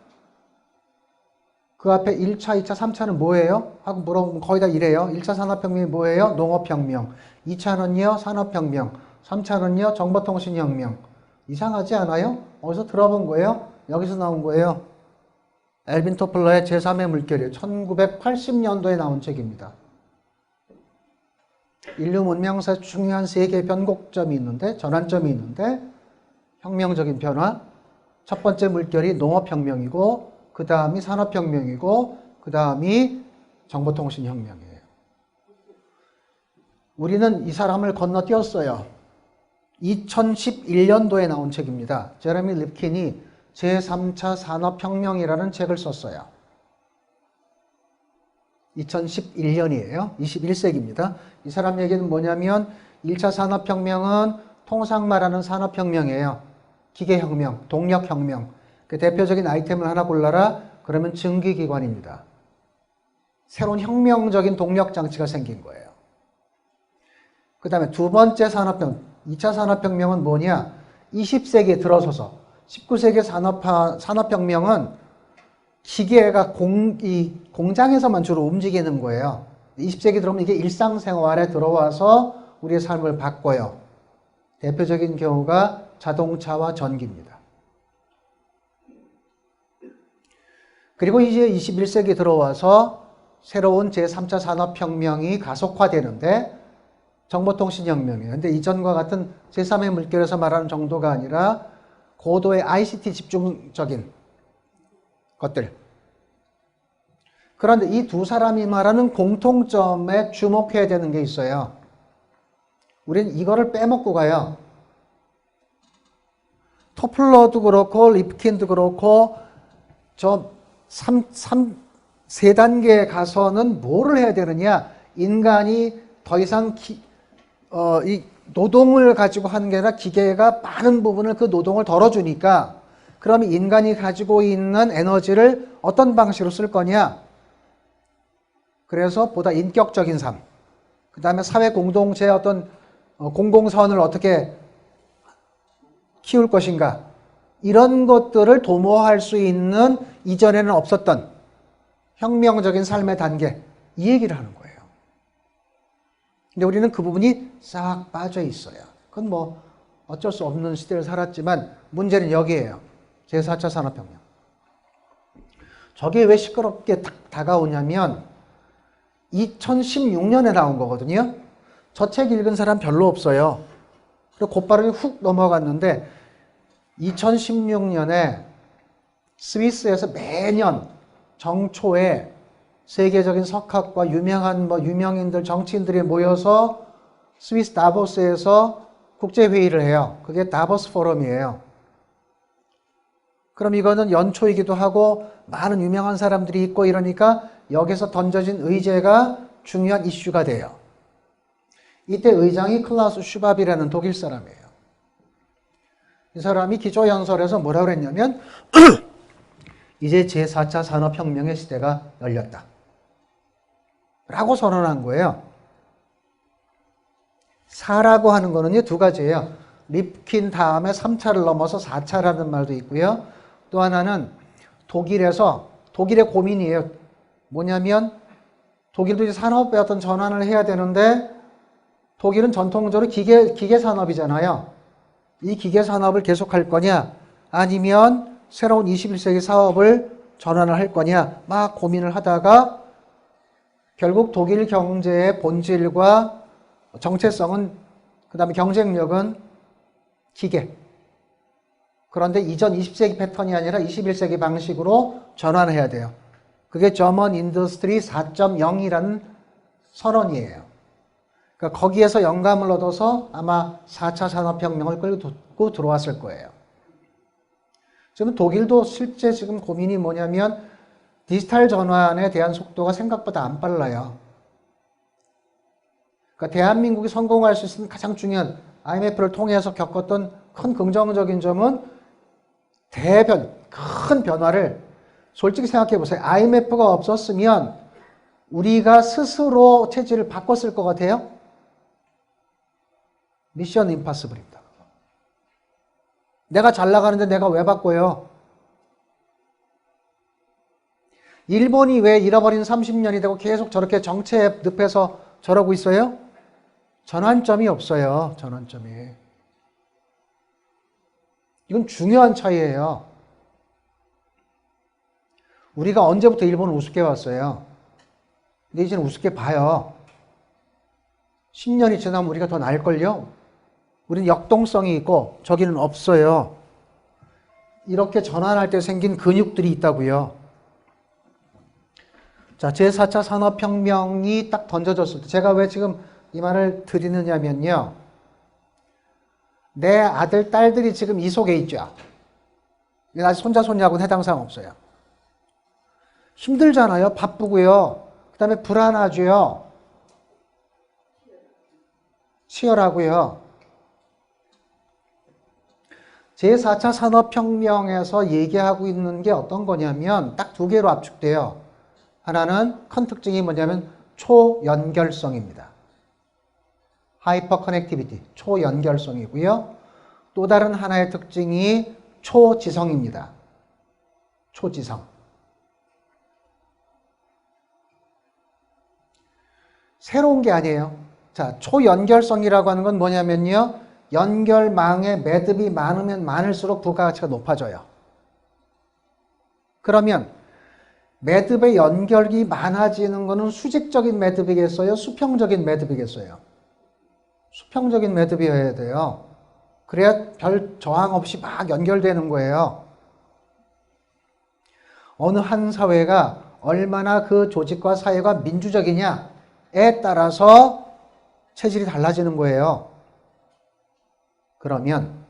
그 앞에 1차, 2차, 3차는 뭐예요? 하고 물어보면 거의 다 이래요. 1차 산업혁명이 뭐예요? 농업혁명. 2차는요? 산업혁명. 3차는요? 정보통신혁명. 이상하지 않아요? 어디서 들어본 거예요? 여기서 나온 거예요. 엘빈 토플러의 제3의 물결이에요. 1980년도에 나온 책입니다. 인류 문명사에 중요한 세 개의 변곡점이 있는데, 전환점이 있는데, 혁명적인 변화. 첫 번째 물결이 농업혁명이고, 그 다음이 산업혁명이고, 그 다음이 정보통신혁명이에요. 우리는 이 사람을 건너뛰었어요. 2011년도에 나온 책입니다. 제레미 립킨이 제3차 산업혁명이라는 책을 썼어요. 2011년이에요. 21세기입니다. 이 사람 얘기는 뭐냐면 1차 산업혁명은 통상 말하는 산업혁명이에요. 기계혁명, 동력혁명. 그 대표적인 아이템을 하나 골라라. 그러면 증기기관입니다. 새로운 혁명적인 동력장치가 생긴 거예요. 그 다음에 두 번째 산업혁명, 2차 산업혁명은 뭐냐? 20세기에 들어서서 19세기 산업혁명은 기계가 공장에서만 주로 움직이는 거예요. 20세기 들어오면 이게 일상생활에 들어와서 우리의 삶을 바꿔요. 대표적인 경우가 자동차와 전기입니다. 그리고 이제 21세기 들어와서 새로운 제3차 산업혁명이 가속화되는데 정보통신혁명이에요. 근데 이전과 같은 제3의 물결에서 말하는 정도가 아니라 고도의 ICT 집중적인 것들. 그런데 이 두 사람이 말하는 공통점에 주목해야 되는 게 있어요. 우리는 이거를 빼먹고 가요. 토플러도 그렇고 립킨도 그렇고 저 3단계에 가서는 뭐를 해야 되느냐. 인간이 더 이상 이 노동을 가지고 하는 게 아니라 기계가 많은 부분을 그 노동을 덜어주니까 그러면 인간이 가지고 있는 에너지를 어떤 방식으로 쓸 거냐. 그래서 보다 인격적인 삶, 그 다음에 사회 공동체의 어떤 공공선을 어떻게 키울 것인가, 이런 것들을 도모할 수 있는 이전에는 없었던 혁명적인 삶의 단계, 이 얘기를 하는 거예요. 근데 우리는 그 부분이 싹 빠져 있어요. 그건 뭐 어쩔 수 없는 시대를 살았지만 문제는 여기에요. 제4차 산업혁명. 저게 왜 시끄럽게 다가오냐면 2016년에 나온 거거든요. 저 책 읽은 사람 별로 없어요. 그리고 곧바로 훅 넘어갔는데 2016년에 스위스에서 매년 정초에 세계적인 석학과 유명한 유명인들, 정치인들이 모여서 스위스 다보스에서 국제회의를 해요. 그게 다보스 포럼이에요. 그럼 이거는 연초이기도 하고 많은 유명한 사람들이 있고 이러니까 여기서 던져진 의제가 중요한 이슈가 돼요. 이때 의장이 클라우스 슈밥이라는 독일 사람이에요. 이 사람이 기조연설에서 뭐라고 그랬냐면 이제 제4차 산업혁명의 시대가 열렸다 라고 선언한 거예요. 사라고 하는 거는요, 두 가지예요. 립킨 다음에 3차를 넘어서 4차라는 말도 있고요. 또 하나는 독일의 고민이에요. 뭐냐면 독일도 이제 산업의 어떤 전환을 해야 되는데 독일은 전통적으로 기계 산업이잖아요. 이 기계 산업을 계속할 거냐 아니면 새로운 21세기 사업을 전환을 할 거냐 막 고민을 하다가 결국 독일 경제의 본질과 정체성은, 그 다음에 경쟁력은 기계. 그런데 이전 20세기 패턴이 아니라 21세기 방식으로 전환해야 돼요. 그게 저먼 인더스트리 4.0이라는 선언이에요. 그러니까 거기에서 영감을 얻어서 아마 4차 산업혁명을 끌고 들어왔을 거예요. 지금 독일도 실제 지금 고민이 뭐냐면 디지털 전환에 대한 속도가 생각보다 안 빨라요. 그러니까 대한민국이 성공할 수 있는 가장 중요한 IMF를 통해서 겪었던 큰 긍정적인 점은 큰 변화를 솔직히 생각해 보세요. IMF가 없었으면 우리가 스스로 체질을 바꿨을 것 같아요? 미션 임파서블입니다. 내가 잘 나가는데 내가 왜 바꿔요? 일본이 왜 잃어버린 30년이 되고 계속 저렇게 정체에 늪에서 저러고 있어요? 전환점이 없어요. 전환점이. 이건 중요한 차이예요. 우리가 언제부터 일본을 우습게 봤어요? 근데 이제는 우습게 봐요. 10년이 지나면 우리가 더 나을걸요? 우리는 역동성이 있고 저기는 없어요. 이렇게 전환할 때 생긴 근육들이 있다고요. 자, 제4차 산업혁명이 딱 던져졌을 때 제가 왜 지금 이 말을 드리느냐면요. 내 아들, 딸들이 지금 이 속에 있죠. 아직 손자, 손녀하고는 해당 사항 없어요. 힘들잖아요. 바쁘고요. 그 다음에 불안하고요. 치열하고요. 제4차 산업혁명에서 얘기하고 있는 게 어떤 거냐면 딱 두 개로 압축돼요. 하나는 큰 특징이 뭐냐면 초연결성입니다. 하이퍼 커넥티비티, 초연결성이고요. 또 다른 하나의 특징이 초지성입니다. 초지성. 새로운 게 아니에요. 자, 초연결성이라고 하는 건 뭐냐면요. 연결망에 매듭이 많으면 많을수록 부가가치가 높아져요. 그러면 매듭의 연결이 많아지는 것은 수직적인 매듭이겠어요? 수평적인 매듭이겠어요? 수평적인 매듭이어야 돼요. 그래야 별 저항 없이 막 연결되는 거예요. 어느 한 사회가 얼마나 그 조직과 사회가 민주적이냐에 따라서 체질이 달라지는 거예요. 그러면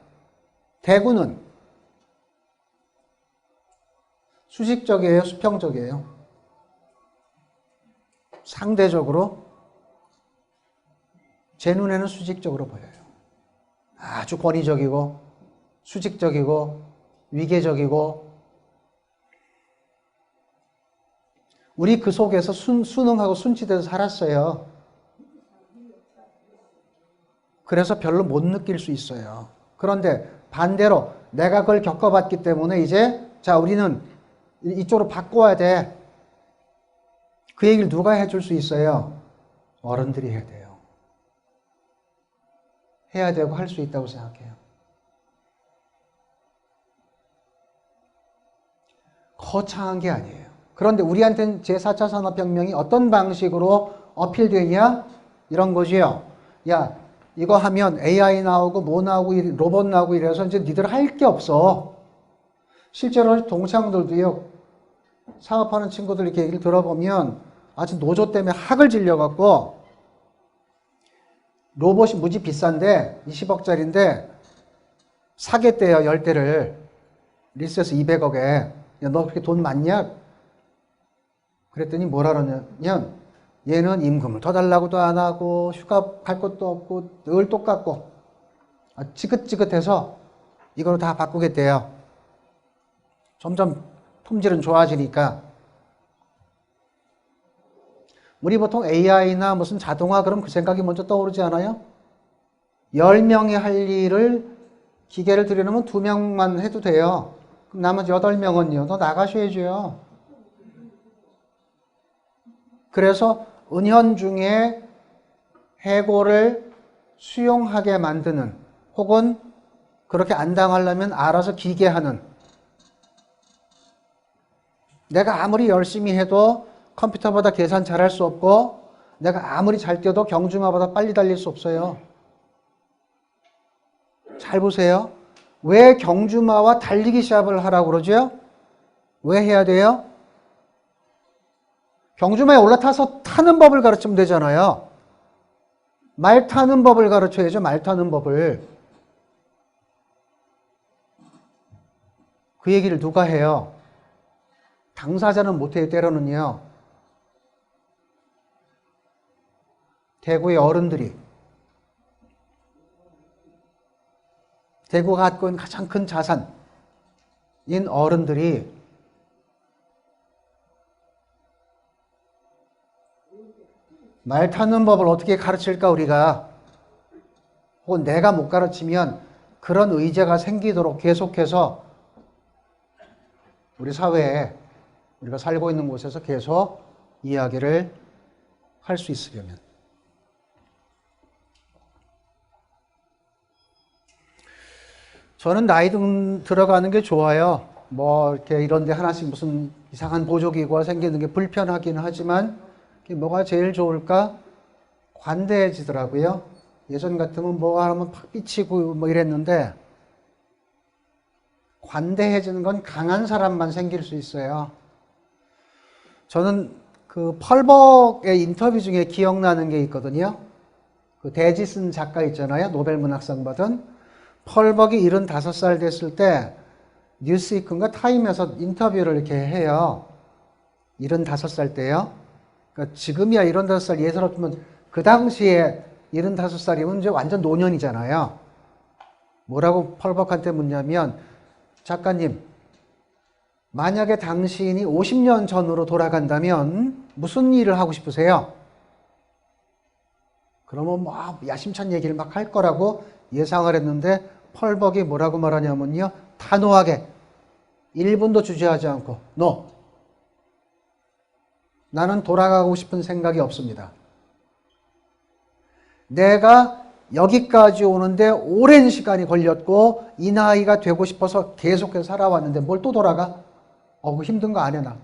대구는 수직적이에요? 수평적이에요? 상대적으로 제 눈에는 수직적으로 보여요. 아주 권위적이고 수직적이고 위계적이고 우리 그 속에서 순응하고 순치돼서 살았어요. 그래서 별로 못 느낄 수 있어요. 그런데 반대로 내가 그걸 겪어봤기 때문에 이제 자 우리는 이쪽으로 바꿔야 돼. 그 얘기를 누가 해줄 수 있어요? 어른들이 해야 돼요. 해야 되고 할 수 있다고 생각해요. 거창한 게 아니에요. 그런데 우리한테는 제4차 산업혁명이 어떤 방식으로 어필되냐? 이런 거지요. 야, 이거 하면 AI 나오고 뭐 나오고 로봇 나오고 이래서 이제 니들 할 게 없어. 실제로 동창들도요. 사업하는 친구들 이렇게 얘기를 들어보면 아주 노조 때문에 학을 질려갖고 로봇이 무지 비싼데 20억짜리인데 사겠대요. 10대를. 리스에서 200억에. 야, 너 그렇게 돈 많냐? 그랬더니 뭐라 그러냐면 얘는 임금을 더 달라고도 안 하고 휴가 갈 것도 없고 늘 똑같고 지긋지긋해서 이걸로 다 바꾸겠대요. 점점 품질은 좋아지니까. 우리 보통 AI나 무슨 자동화 그럼 그 생각이 먼저 떠오르지 않아요? 10명이 할 일을 기계를 들여놓으면 2명만 해도 돼요. 그럼 나머지 8명은요. 너 나가셔야죠. 그래서 은연중에 해고를 수용하게 만드는 혹은 그렇게 안 당하려면 알아서 기계하는 내가 아무리 열심히 해도 컴퓨터보다 계산 잘할 수 없고 내가 아무리 잘 뛰어도 경주마보다 빨리 달릴 수 없어요. 잘 보세요. 왜 경주마와 달리기 시합을 하라고 그러죠? 왜 해야 돼요? 경주마에 올라타서 타는 법을 가르치면 되잖아요. 말 타는 법을 가르쳐야죠. 말 타는 법을. 그 얘기를 누가 해요? 당사자는 못해요. 때로는요. 대구의 어른들이 대구가 갖고 있는 가장 큰 자산인 어른들이 말 타는 법을 어떻게 가르칠까 우리가. 혹은 내가 못 가르치면 그런 의제가 생기도록 계속해서 우리 사회에 우리가 살고 있는 곳에서 계속 이야기를 할 수 있으려면. 저는 나이 들어가는 게 좋아요. 뭐 이렇게 이런 데 하나씩 무슨 이상한 보조기구가 생기는 게 불편하긴 하지만 뭐가 제일 좋을까? 관대해지더라고요. 예전 같으면 뭐 하면 팍 삐치고 뭐 이랬는데 관대해지는 건 강한 사람만 생길 수 있어요. 저는 그 펄벅의 인터뷰 중에 기억나는 게 있거든요. 그 데지슨 작가 있잖아요. 노벨 문학상 받은. 펄벅이 75살 됐을 때 뉴스위크인가 타임에서 인터뷰를 이렇게 해요. 75살 때요. 그러니까 지금이야 75살 예사롭지만 그 당시에 75살이면 이제 완전 노년이잖아요. 뭐라고 펄벅한테 묻냐면, 작가님, 만약에 당신이 50년 전으로 돌아간다면 무슨 일을 하고 싶으세요? 그러면 뭐 야심찬 얘기를 막 할 거라고 예상을 했는데 펄벅이 뭐라고 말하냐면요. 단호하게 1분도 주저하지 않고 No. 나는 돌아가고 싶은 생각이 없습니다. 내가 여기까지 오는데 오랜 시간이 걸렸고 이 나이가 되고 싶어서 계속해서 살아왔는데 뭘 또 돌아가? 그거 힘든 거 안 해 나.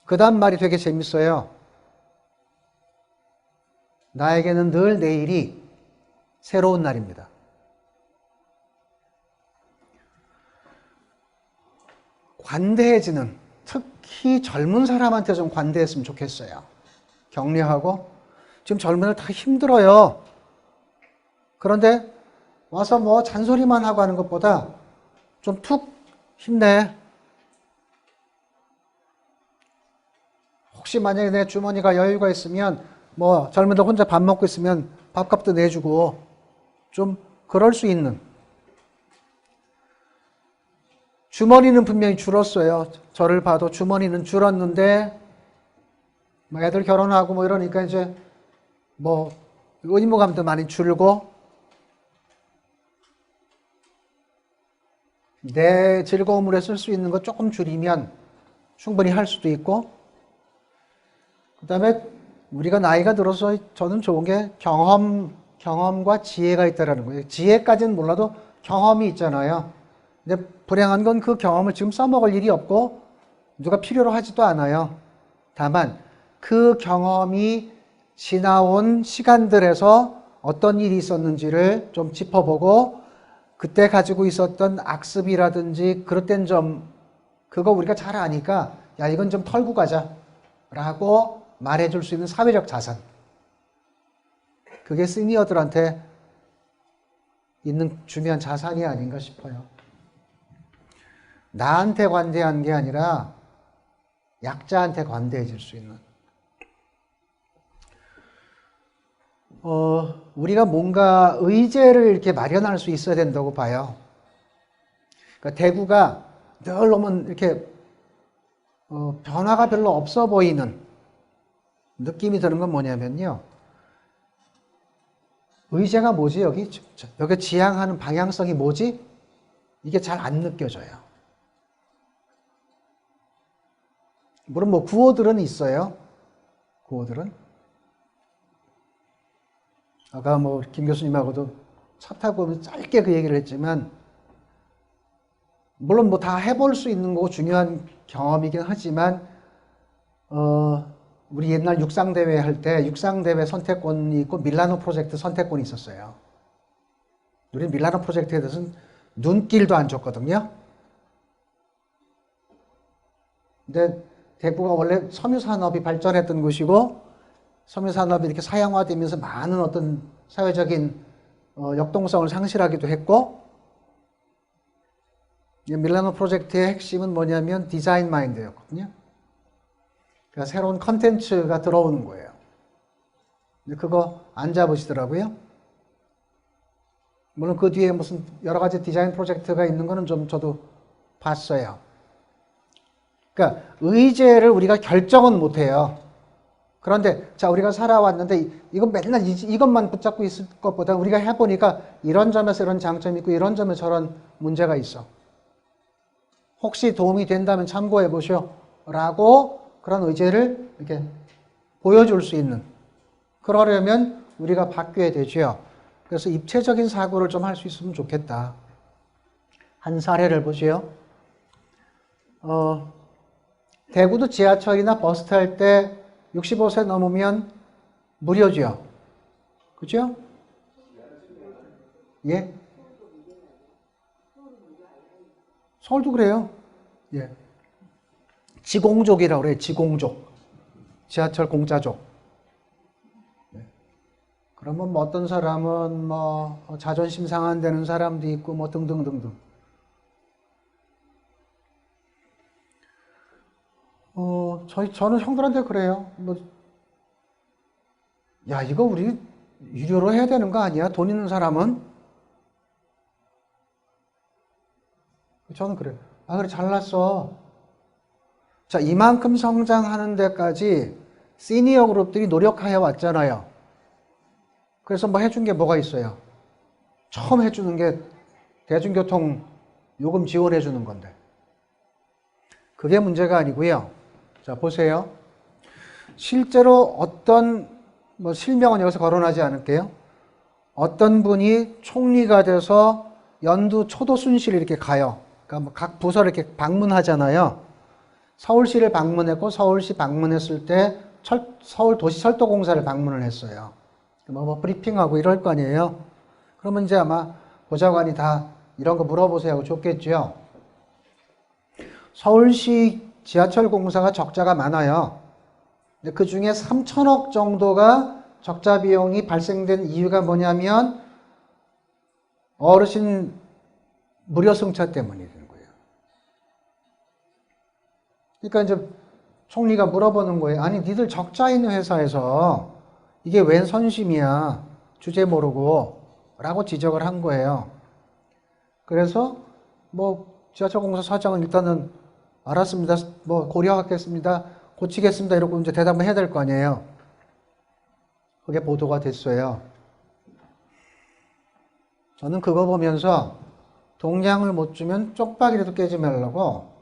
그 다음 말이 되게 재밌어요. 나에게는 늘 내일이 새로운 날입니다. 관대해지는, 특히 젊은 사람한테 좀 관대했으면 좋겠어요. 격려하고. 지금 젊은 애들 다 힘들어요. 그런데 와서 뭐 잔소리만 하고 하는 것보다 좀 툭 힘내. 혹시 만약에 내 주머니가 여유가 있으면 뭐 젊은들 혼자 밥 먹고 있으면 밥값도 내주고 좀 그럴 수 있는. 주머니는 분명히 줄었어요. 저를 봐도 주머니는 줄었는데 뭐 애들 결혼하고 뭐 이러니까 이제 뭐 의무감도 많이 줄고 내 즐거움으로 쓸 수 있는 거 조금 줄이면 충분히 할 수도 있고, 그 다음에 우리가 나이가 들어서 저는 좋은 게 경험과 지혜가 있다는 거예요. 지혜까지는 몰라도 경험이 있잖아요. 근데 불행한 건 그 경험을 지금 써먹을 일이 없고 누가 필요로 하지도 않아요. 다만 그 경험이 지나온 시간들에서 어떤 일이 있었는지를 좀 짚어보고 그때 가지고 있었던 악습이라든지 그릇된 점, 그거 우리가 잘 아니까 야 이건 좀 털고 가자 라고 말해줄 수 있는 사회적 자산. 그게 시니어들한테 있는 중요한 자산이 아닌가 싶어요. 나한테 관대한 게 아니라 약자한테 관대해질 수 있는. 우리가 뭔가 의제를 이렇게 마련할 수 있어야 된다고 봐요. 그러니까 대구가 늘 오면 이렇게 변화가 별로 없어 보이는 느낌이 드는 건 뭐냐면요. 의제가 뭐지 여기? 여기 지향하는 방향성이 뭐지? 이게 잘 안 느껴져요. 물론 뭐 구호들은 있어요. 구호들은. 아까 뭐 김 교수님하고도 차 타고 짧게 그 얘기를 했지만 물론 뭐 다 해볼 수 있는 거고 중요한 경험이긴 하지만 우리 옛날 육상대회 할 때 육상대회 선택권이 있고 밀라노 프로젝트 선택권이 있었어요. 우리 밀라노 프로젝트에 대해서는 눈길도 안 줬거든요. 근데 대구가 원래 섬유산업이 발전했던 곳이고 섬유산업이 이렇게 사양화되면서 많은 어떤 사회적인 역동성을 상실하기도 했고, 밀라노 프로젝트의 핵심은 뭐냐면 디자인 마인드였거든요. 그러니까 새로운 컨텐츠가 들어오는 거예요. 근데 그거 안 잡으시더라고요. 물론 그 뒤에 무슨 여러 가지 디자인 프로젝트가 있는 거는 좀 저도 봤어요. 그러니까 의제를 우리가 결정은 못 해요. 그런데 자, 우리가 살아왔는데 이건 맨날 이것만 붙잡고 있을 것보다 우리가 해보니까 이런 점에서 이런 장점이 있고 이런 점에서 저런 문제가 있어. 혹시 도움이 된다면 참고해 보시오 라고 그런 의제를 이렇게 보여줄 수 있는, 그러려면 우리가 바뀌어야 되죠. 그래서 입체적인 사고를 좀 할 수 있으면 좋겠다. 한 사례를 보시오. 대구도 지하철이나 버스 탈 때 65세 넘으면 무료죠. 그죠? 예? 서울도 그래요. 예. 지공족이라고 그래요. 지공족. 지하철 공짜족. 예. 그러면 뭐 어떤 사람은 뭐 자존심 상한되는 사람도 있고 뭐 등등등등. 저는 형들한테 그래요. 뭐, 야, 이거 우리 유료로 해야 되는 거 아니야? 돈 있는 사람은? 저는 그래요. 아, 그래, 잘났어. 자, 이만큼 성장하는 데까지 시니어 그룹들이 노력하여 왔잖아요. 그래서 뭐 해준 게 뭐가 있어요? 처음 해주는 게 대중교통 요금 지원해 주는 건데. 그게 문제가 아니고요. 자, 보세요. 실제로 어떤, 뭐 실명은 여기서 거론하지 않을게요. 어떤 분이 총리가 돼서 연두 초도 순실 이렇게 가요. 그러니까 뭐 각 부서를 이렇게 방문하잖아요. 서울시를 방문했고 서울시 방문했을 때 서울도시철도공사를 방문을 했어요. 뭐 브리핑하고 이럴 거 아니에요. 그러면 이제 아마 보좌관이 다 이런 거 물어보세요 하고 줬겠죠. 서울시 지하철 공사가 적자가 많아요. 근데 그 중에 3천억 정도가 적자 비용이 발생된 이유가 뭐냐면 어르신 무료 승차 때문이라는 거예요. 그러니까 이제 총리가 물어보는 거예요. 아니, 니들 적자 있는 회사에서 이게 웬 선심이야. 주제 모르고. 라고 지적을 한 거예요. 그래서 뭐 지하철공사 사장은 일단은 알았습니다. 뭐 고려하겠습니다. 고치겠습니다. 이러고 이제 대답을 해야 될 거 아니에요. 그게 보도가 됐어요. 저는 그거 보면서 동량을 못 주면 쪽박이라도 깨지 말라고.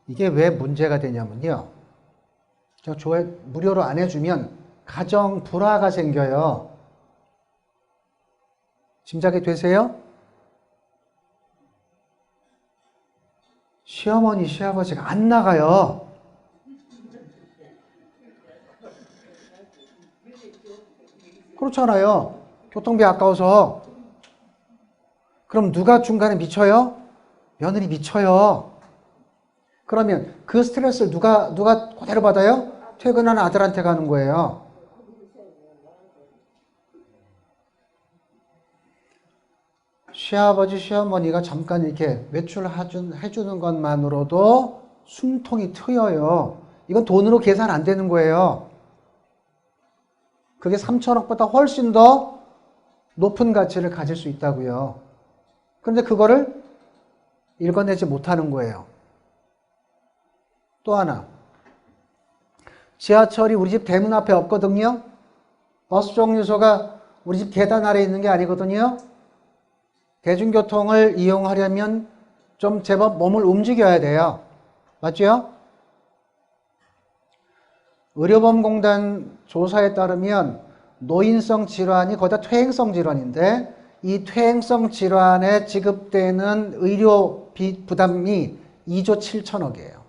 이게 왜 문제가 되냐면요. 무료로 안 해주면 가정 불화가 생겨요. 짐작이 되세요? 시어머니, 시아버지가 안 나가요. 그렇잖아요. 교통비 아까워서. 그럼 누가 중간에 미쳐요? 며느리 미쳐요. 그러면 그 스트레스를 누가 그대로 받아요? 퇴근하는 아들한테 가는 거예요. 시아버지, 시어머니가 잠깐 이렇게 외출해주는 것만으로도 숨통이 트여요. 이건 돈으로 계산 안 되는 거예요. 그게 3천억보다 훨씬 더 높은 가치를 가질 수 있다고요. 그런데 그거를 읽어내지 못하는 거예요. 또 하나. 지하철이 우리 집 대문 앞에 없거든요. 버스 정류소가 우리 집 계단 아래에 있는 게 아니거든요. 대중교통을 이용하려면 좀 제법 몸을 움직여야 돼요. 맞죠? 의료보험공단 조사에 따르면 노인성 질환이 거의 다 퇴행성 질환인데 이 퇴행성 질환에 지급되는 의료비 부담이 2조 7천억이에요.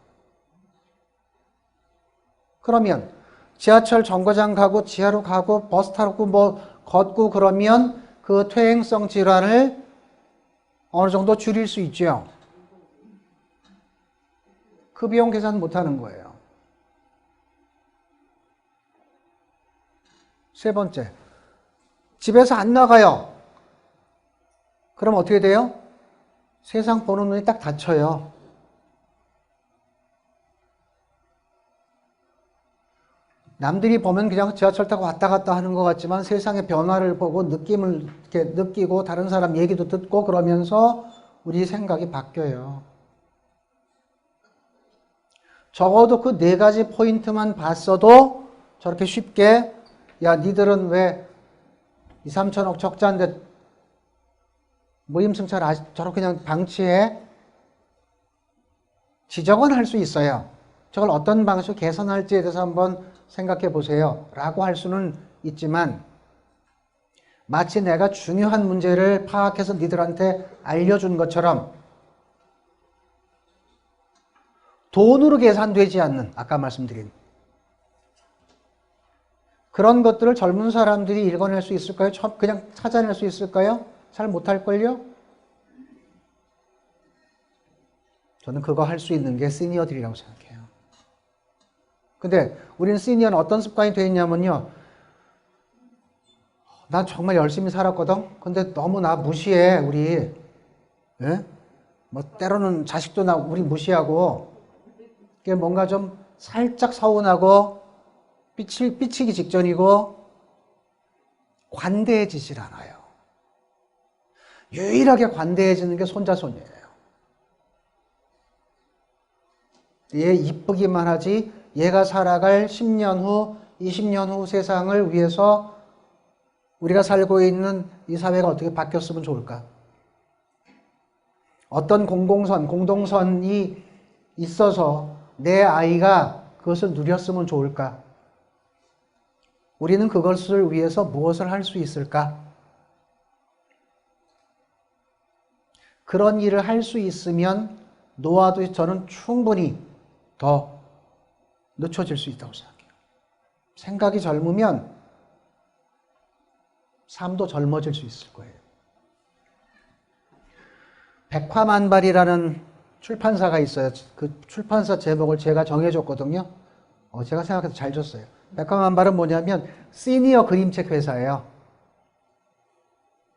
그러면 지하철 정거장 가고 지하로 가고 버스 타고 뭐 걷고 그러면 그 퇴행성 질환을 어느 정도 줄일 수 있죠. 그 비용 계산 못하는 거예요. 세 번째, 집에서 안 나가요. 그럼 어떻게 돼요? 세상 보는 눈이 딱 닫혀요. 남들이 보면 그냥 지하철 타고 왔다 갔다 하는 것 같지만 세상의 변화를 보고 느낌을 이렇게 느끼고 다른 사람 얘기도 듣고 그러면서 우리 생각이 바뀌어요. 적어도 그 네 가지 포인트만 봤어도 저렇게 쉽게 야 니들은 왜 2, 3천억 적자인데 무임승차를 저렇게 그냥 방치해? 지적은 할 수 있어요. 저걸 어떤 방식으로 개선할지에 대해서 한번 생각해 보세요. 라고 할 수는 있지만 마치 내가 중요한 문제를 파악해서 니들한테 알려준 것처럼 돈으로 계산되지 않는 아까 말씀드린 그런 것들을 젊은 사람들이 읽어낼 수 있을까요? 그냥 찾아낼 수 있을까요? 잘 못할걸요? 저는 그거 할 수 있는 게 시니어들이라고 생각해요. 근데 우리는 시니어는 어떤 습관이 되어 있냐면요. 난 정말 열심히 살았거든. 근데 너무 나 무시해, 우리. 예? 뭐 때로는 자식도 나 우리 무시하고 이게 뭔가 좀 살짝 서운하고 삐치기 직전이고 관대해지질 않아요. 유일하게 관대해지는 게 손자손이에요. 얘 이쁘기만 하지 얘가 살아갈 10년 후, 20년 후 세상을 위해서 우리가 살고 있는 이 사회가 어떻게 바뀌었으면 좋을까? 어떤 공동선이 있어서 내 아이가 그것을 누렸으면 좋을까? 우리는 그것을 위해서 무엇을 할 수 있을까? 그런 일을 할 수 있으면 노화도 저는 충분히 더 늦춰질 수 있다고 생각해요. 생각이 젊으면 삶도 젊어질 수 있을 거예요. 백화만발이라는 출판사가 있어요. 그 출판사 제목을 제가 정해줬거든요. 제가 생각해서 잘 줬어요. 백화만발은 뭐냐면 시니어 그림책 회사예요.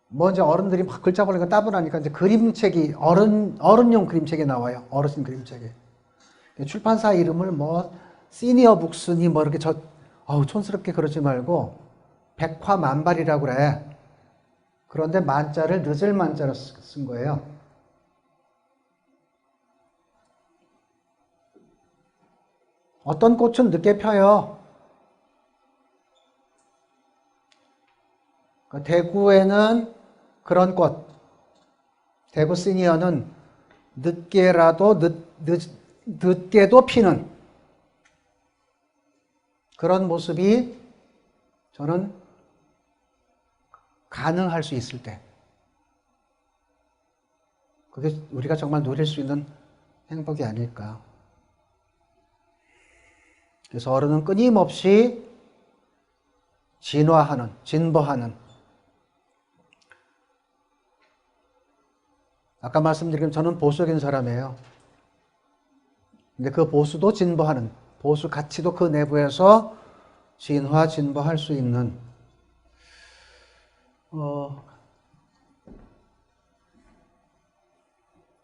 먼저 어른들이 막 글자 보니까 따분하니까 이제 그림책이 어른용 그림책이 나와요. 어르신 그림책이. 출판사 이름을 뭐 시니어 북스니 뭐 이렇게 촌스럽게 그러지 말고 백화만발이라고 그래. 그런데 만자를 늦을 만자로 쓴 거예요. 어떤 꽃은 늦게 펴요. 대구에는 그런 꽃, 대구 시니어는 늦게라도 늦게도 피는 그런 모습이 저는 가능할 수 있을 때 그게 우리가 정말 누릴 수 있는 행복이 아닐까. 그래서 어른은 끊임없이 진보하는 아까 말씀드린 저는 보수적인 사람이에요. 근데 그 보수도 진보하는 보수 가치도 그 내부에서 진보할 수 있는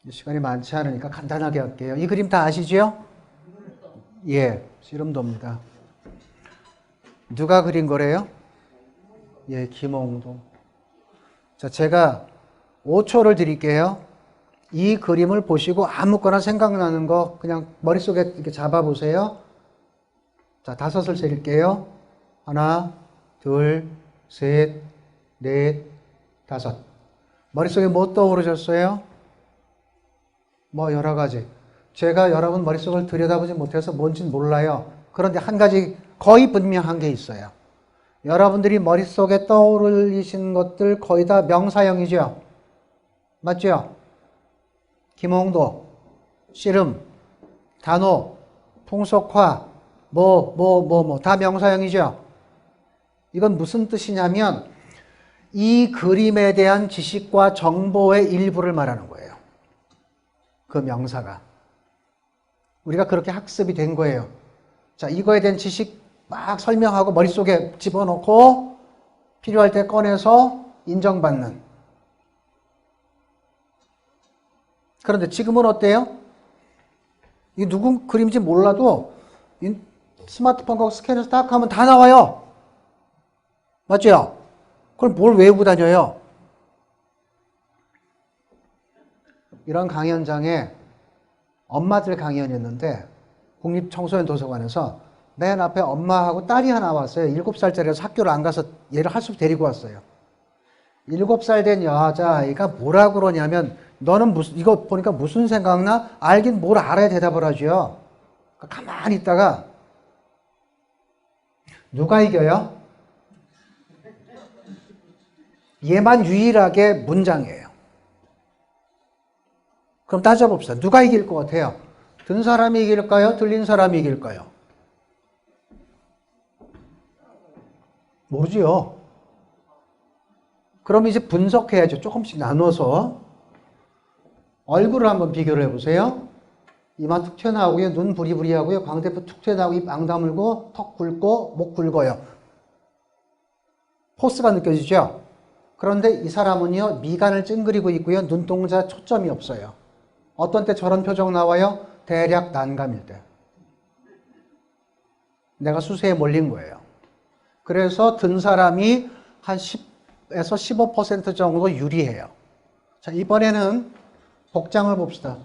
시간이 많지 않으니까 간단하게 할게요. 이 그림 다 아시죠? 예, 씨름도입니다. 누가 그린 거래요? 예, 김홍도. 자, 제가 5초를 드릴게요. 이 그림을 보시고 아무거나 생각나는 거 그냥 머릿속에 이렇게 잡아보세요. 자, 5을 세릴게요. 하나, 둘, 셋, 넷, 5. 머릿속에 뭐 떠오르셨어요? 뭐 여러 가지. 제가 여러분 머릿속을 들여다보지 못해서 뭔지는 몰라요. 그런데 한 가지 거의 분명한 게 있어요. 여러분들이 머릿속에 떠오르신 것들 거의 다 명사형이죠. 맞죠? 김홍도, 씨름, 단호, 풍속화, 다 명사형이죠. 이건 무슨 뜻이냐면 이 그림에 대한 지식과 정보의 일부를 말하는 거예요. 그 명사가. 우리가 그렇게 학습이 된 거예요. 자, 이거에 대한 지식 막 설명하고 머릿속에 집어넣고 필요할 때 꺼내서 인정받는. 그런데 지금은 어때요? 이 누구 그림인지 몰라도 스마트폰 갖고 스캔해서 딱 하면 다 나와요. 맞죠? 그걸 뭘 외우고 다녀요? 이런 강연장에 엄마들 강연이었는데 국립청소년도서관에서 맨 앞에 엄마하고 딸이 하나 왔어요. 7살짜리라서 학교를 안 가서 얘를 할수 데리고 왔어요. 7살 된 여자아이가 뭐라 그러냐면 너는 이거 보니까 무슨 생각나? 알긴 뭘 알아야 대답을 하죠. 가만히 있다가 누가 이겨요? 얘만 유일하게 문장이에요. 그럼 따져봅시다. 누가 이길 것 같아요? 든 사람이 이길까요? 들린 사람이 이길까요? 모르지요. 그럼 이제 분석해야죠. 조금씩 나눠서. 얼굴을 한번 비교를 해보세요. 이만 툭 튀어나오고요. 눈 부리부리하고요. 광대뼈 툭 튀어나오고 입 앙 다물고 턱 굵고 목 굵어요. 포스가 느껴지죠? 그런데 이 사람은요. 미간을 찡그리고 있고요. 눈동자 초점이 없어요. 어떤 때 저런 표정 나와요? 대략 난감일 때. 내가 수세에 몰린 거예요. 그래서 든 사람이 한 10에서 15% 정도 유리해요. 자, 이번에는 복장을 봅시다.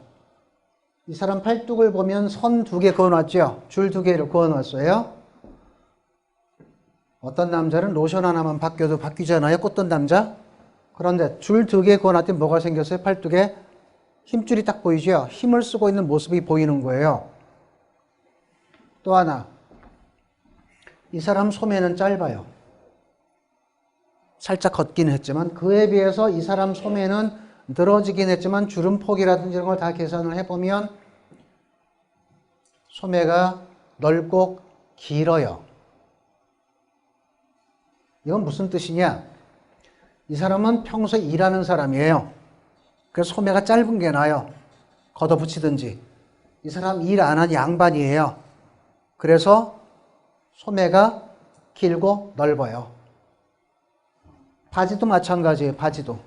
이 사람 팔뚝을 보면 선 2개 그어놨죠? 줄 2개를 그어놨어요. 어떤 남자는 로션 하나만 바뀌어도 바뀌잖아요. 꽂던 남자. 그런데 줄 2개 그어놨더니 뭐가 생겼어요? 팔뚝에 힘줄이 딱 보이죠? 힘을 쓰고 있는 모습이 보이는 거예요. 또 하나. 이 사람 소매는 짧아요. 살짝 걷긴 했지만 그에 비해서 이 사람 소매는 늘어지긴 했지만 주름폭이라든지 이런 걸 다 계산을 해보면 소매가 넓고 길어요. 이건 무슨 뜻이냐? 이 사람은 평소에 일하는 사람이에요. 그래서 소매가 짧은 게 나아요. 걷어붙이든지. 이 사람 일 안 한 양반이에요. 그래서 소매가 길고 넓어요. 바지도 마찬가지예요. 바지도.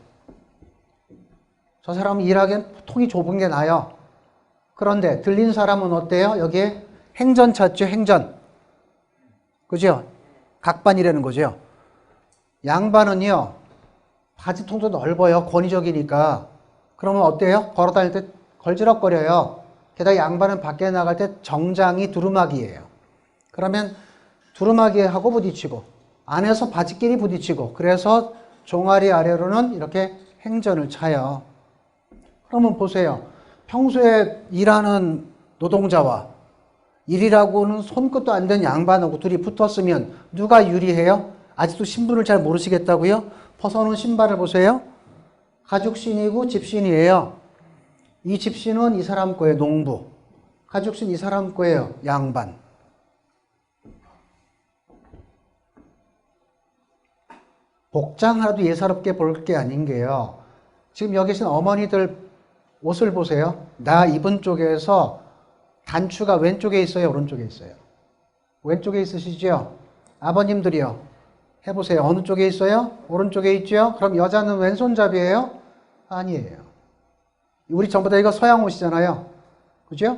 저 사람은 일하기엔 통이 좁은 게 나아요. 그런데 들린 사람은 어때요? 여기에 행전 찾죠. 행전. 그죠? 각반이라는 거죠. 양반은요. 바지통도 넓어요. 권위적이니까. 그러면 어때요? 걸어 다닐 때 걸지럭거려요. 게다가 양반은 밖에 나갈 때 정장이 두루마기예요. 그러면 두루마기하고 부딪히고 안에서 바지끼리 부딪히고 그래서 종아리 아래로는 이렇게 행전을 차요. 그러면 보세요. 평소에 일하는 노동자와 일이라고는 손끝도 안 된 양반하고 둘이 붙었으면 누가 유리해요? 아직도 신분을 잘 모르시겠다고요? 벗어놓은 신발을 보세요. 가죽신이고 집신이에요. 이 집신은 이 사람 거예요. 농부. 가죽신 이 사람 거예요. 양반. 복장 하나도 예사롭게 볼 게 아닌 게요. 지금 여기 계신 어머니들 옷을 보세요. 나 입은 쪽에서 단추가 왼쪽에 있어요? 오른쪽에 있어요? 왼쪽에 있으시죠? 아버님들이요. 해보세요. 어느 쪽에 있어요? 오른쪽에 있죠? 그럼 여자는 왼손잡이에요? 아니에요. 우리 전부 다 이거 서양 옷이잖아요. 그죠?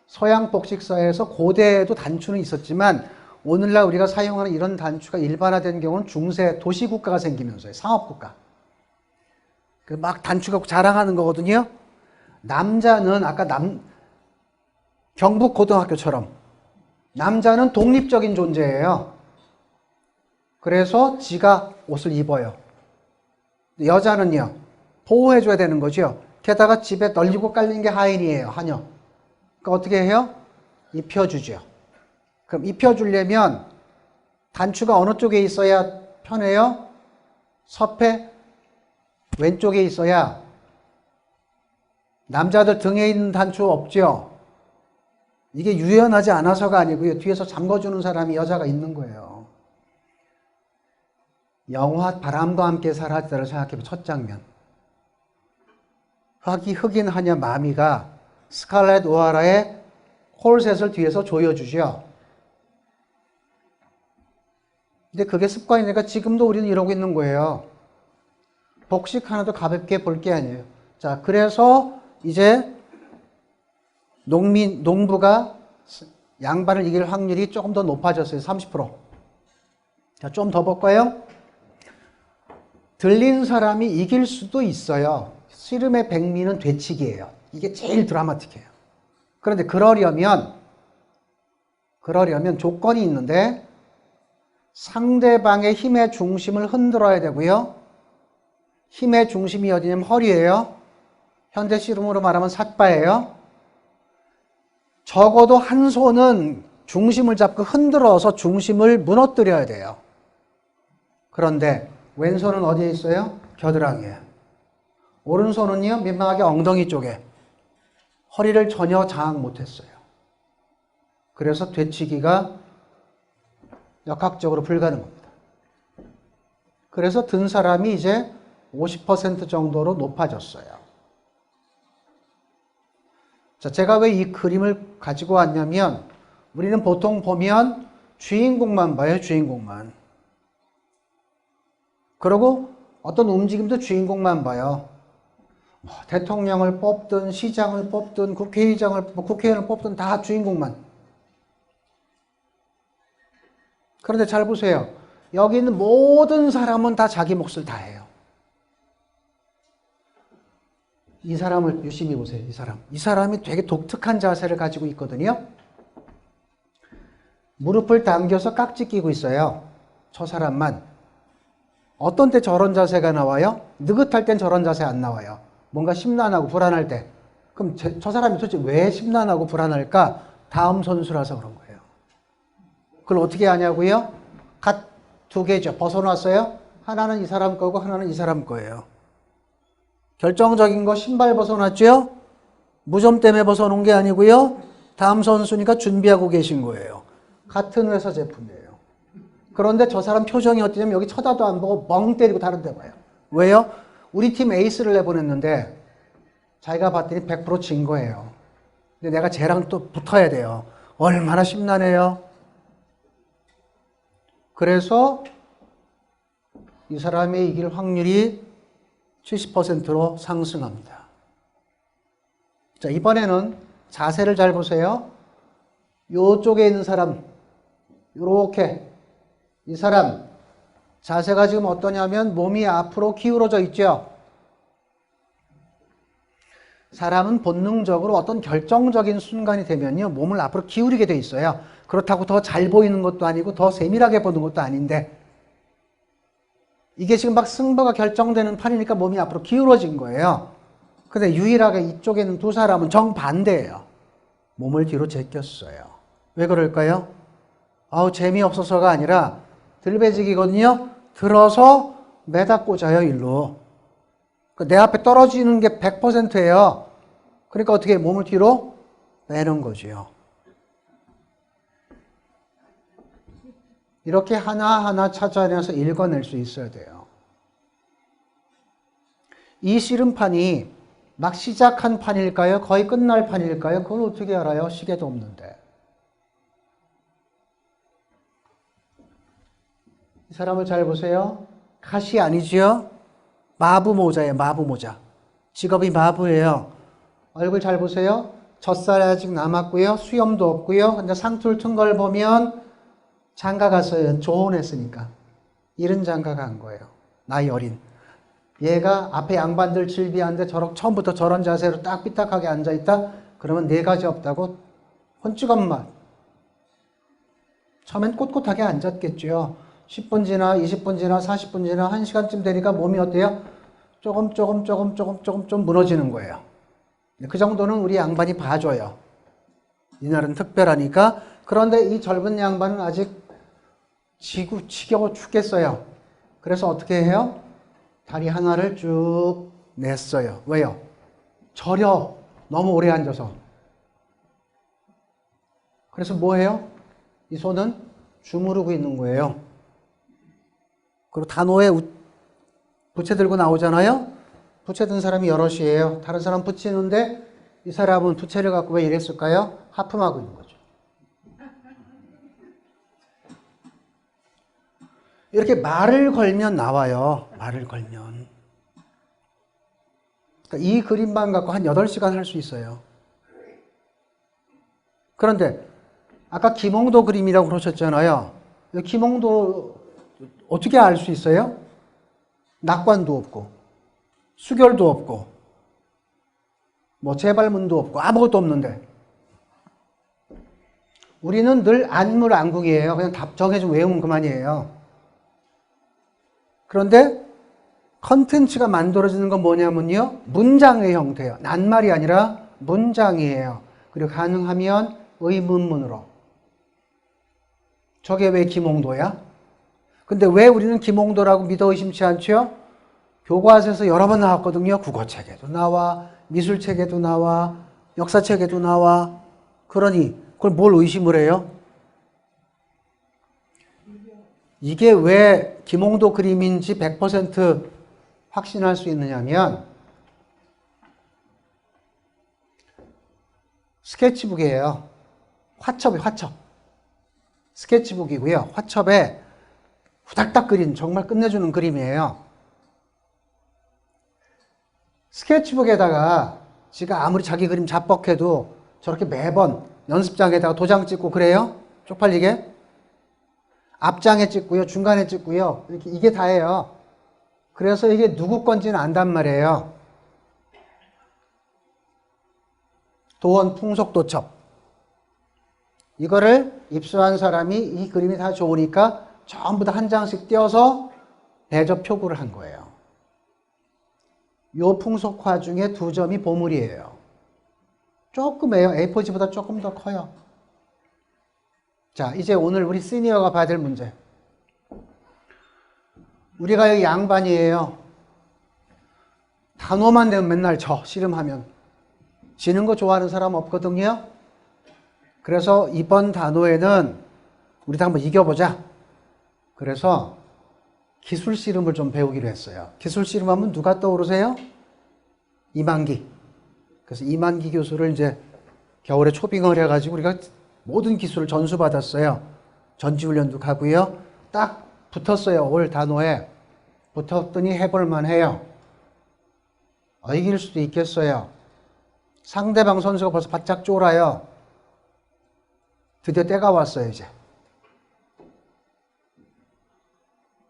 서양 복식사에서 고대에도 단추는 있었지만 오늘날 우리가 사용하는 이런 단추가 일반화된 경우는 중세 도시국가가 생기면서요. 상업국가. 막 단추 갖고 자랑하는 거거든요. 남자는 아까 경북고등학교처럼 남자는 독립적인 존재예요. 그래서 지가 옷을 입어요. 여자는요. 보호해줘야 되는 거죠. 게다가 집에 널리고 깔린 게 하인이에요. 하녀. 그러니까 어떻게 해요? 입혀주죠. 그럼 입혀주려면 단추가 어느 쪽에 있어야 편해요? 서패 왼쪽에 있어야. 남자들 등에 있는 단추 없죠? 이게 유연하지 않아서가 아니고요. 뒤에서 잠궈주는 사람이 여자가 있는 거예요. 영화 바람과 함께 사라지다를 생각해보면 첫 장면. 흑인 하녀 마미가 스칼렛 오하라의 콜셋을 뒤에서 조여주죠. 근데 그게 습관이니까 지금도 우리는 이러고 있는 거예요. 복식 하나도 가볍게 볼 게 아니에요. 자, 그래서 이제 농부가 양반을 이길 확률이 조금 더 높아졌어요. 30%. 자, 좀 더 볼까요? 들린 사람이 이길 수도 있어요. 씨름의 백미는 되치기예요. 이게 제일 드라마틱해요. 그런데 그러려면 조건이 있는데 상대방의 힘의 중심을 흔들어야 되고요. 힘의 중심이 어디냐면 허리예요. 현대 씨름으로 말하면 삿바예요. 적어도 한 손은 중심을 잡고 흔들어서 중심을 무너뜨려야 돼요. 그런데 왼손은 어디에 있어요? 겨드랑이에. 오른손은요, 민망하게 엉덩이 쪽에. 허리를 전혀 장악 못했어요. 그래서 되치기가 역학적으로 불가능합니다. 그래서 든 사람이 이제 50% 정도로 높아졌어요. 자, 제가 왜 이 그림을 가지고 왔냐면 우리는 보통 보면 주인공만 봐요, 주인공만. 그리고 어떤 움직임도 주인공만 봐요. 대통령을 뽑든 시장을 뽑든 국회의원을 뽑든 다 주인공만. 그런데 잘 보세요. 여기 있는 모든 사람은 다 자기 몫을 다 해요. 이 사람을 유심히 보세요. 이 사람이 되게 독특한 자세를 가지고 있거든요. 무릎을 당겨서 깍지 끼고 있어요. 저 사람만. 어떤 때 저런 자세가 나와요? 느긋할 땐 저런 자세 안 나와요. 뭔가 심란하고 불안할 때. 그럼 저 사람이 도대체 왜 심란하고 불안할까? 다음 선수라서 그런 거예요. 그걸 어떻게 아냐고요? 갓 두 개죠. 벗어놨어요. 하나는 이 사람 거고 하나는 이 사람 거예요. 결정적인 거 신발 벗어놨죠? 무좀 때문에 벗어놓은 게 아니고요. 다음 선수니까 준비하고 계신 거예요. 같은 회사 제품이에요. 그런데 저 사람 표정이 어떠냐면 여기 쳐다도 안 보고 멍 때리고 다른 데 봐요. 왜요? 우리 팀 에이스를 내보냈는데 자기가 봤더니 100% 진 거예요. 근데 내가 쟤랑 또 붙어야 돼요. 얼마나 심란해요. 그래서 이 사람이 이길 확률이 70%로 상승합니다. 자, 이번에는 자세를 잘 보세요. 요쪽에 있는 사람, 요렇게 이 사람 자세가 지금 어떠냐면 몸이 앞으로 기울어져 있죠. 사람은 본능적으로 어떤 결정적인 순간이 되면요, 몸을 앞으로 기울이게 돼 있어요. 그렇다고 더 잘 보이는 것도 아니고 더 세밀하게 보는 것도 아닌데 이게 지금 막 승부가 결정되는 판이니까 몸이 앞으로 기울어진 거예요. 근데 유일하게 이쪽에 있는 두 사람은 정반대예요. 몸을 뒤로 제꼈어요. 왜 그럴까요? 재미없어서가 아니라 들배지기거든요. 들어서 매다 꽂아요, 일로. 내 앞에 떨어지는 게 100%예요. 그러니까 어떻게 몸을 뒤로 빼는 거죠. 이렇게 하나하나 찾아내서 읽어낼 수 있어야 돼요. 이 씨름판이 막 시작한 판일까요? 거의 끝날 판일까요? 그걸 어떻게 알아요? 시계도 없는데. 이 사람을 잘 보세요. 갓이 아니지요? 마부 모자예요. 마부 모자. 직업이 마부예요. 얼굴 잘 보세요. 젖살이 아직 남았고요. 수염도 없고요. 근데 상투를 튼 걸 보면 장가 갔어요. 조혼했으니까. 이른 장가 간 거예요. 나이 어린. 얘가 앞에 양반들 질비한데 처음부터 저런 자세로 딱 삐딱하게 앉아있다? 그러면 네 가지 없다고 혼찌건 맛. 처음엔 꼿꼿하게 앉았겠죠. 10분 지나 20분 지나 40분 지나 1시간쯤 되니까 몸이 어때요? 조금 무너지는 거예요. 그 정도는 우리 양반이 봐줘요. 이날은 특별하니까. 그런데 이 젊은 양반은 아직 지겨워 죽겠어요. 그래서 어떻게 해요? 다리 하나를 쭉 냈어요. 왜요? 저려. 너무 오래 앉아서. 그래서 뭐 해요? 이 손은 주무르고 있는 거예요. 그리고 단호에 부채 들고 나오잖아요. 부채 든 사람이 여럿이에요. 다른 사람 붙이는데 이 사람은 부채를 갖고 왜 이랬을까요? 하품하고 있는 거죠. 이렇게 말을 걸면 나와요. 말을 걸면. 그러니까 이 그림만 갖고 한 8시간 할 수 있어요. 그런데 아까 김홍도 그림이라고 그러셨잖아요. 김홍도 어떻게 알 수 있어요? 낙관도 없고 수결도 없고 뭐 재발문도 없고 아무것도 없는데 우리는 늘 안물안국이에요. 그냥 답 정해주면 외우면 그만이에요. 그런데 컨텐츠가 만들어지는 건 뭐냐면요. 문장의 형태예요. 낱말이 아니라 문장이에요. 그리고 가능하면 의문문으로. 저게 왜 김홍도야? 근데 왜 우리는 김홍도라고 믿어 의심치 않죠? 교과서에서 여러 번 나왔거든요. 국어책에도 나와, 미술책에도 나와, 역사책에도 나와. 그러니 그걸 뭘 의심을 해요? 이게 왜 김홍도 그림인지 100% 확신할 수 있느냐면 스케치북이에요. 화첩. 스케치북이고요. 화첩에 후닥닥 그린 정말 끝내주는 그림이에요. 스케치북에다가 지가 아무리 자기 그림 자뻑해도 저렇게 매번 연습장에다가 도장 찍고 그래요? 쪽팔리게? 앞장에 찍고요. 중간에 찍고요. 이렇게 이게 다예요. 그래서 이게 누구 건지는 안단 말이에요. 도원 풍속도첩. 이거를 입수한 사람이 이 그림이 다 좋으니까 전부 다 한 장씩 떼어서 대접 표구를 한 거예요. 요 풍속화 중에 2점이 보물이에요. 조금해요. A4지보다 조금 더 커요. 자, 이제 오늘 우리 시니어가 봐야 될 문제. 우리가 여기 양반이에요. 단어만 내면 맨날 씨름하면. 지는 거 좋아하는 사람 없거든요. 그래서 이번 단어에는 우리도 한번 이겨보자. 그래서 기술 씨름을 좀 배우기로 했어요. 기술 씨름하면 누가 떠오르세요? 이만기. 그래서 이만기 교수를 이제 겨울에 초빙을 해가지고 우리가 모든 기술을 전수받았어요. 전지훈련도 가고요. 딱 붙었어요. 올 단어에. 붙었더니 해볼만 해요. 이길 수도 있겠어요. 상대방 선수가 벌써 바짝 쫄아요. 드디어 때가 왔어요, 이제.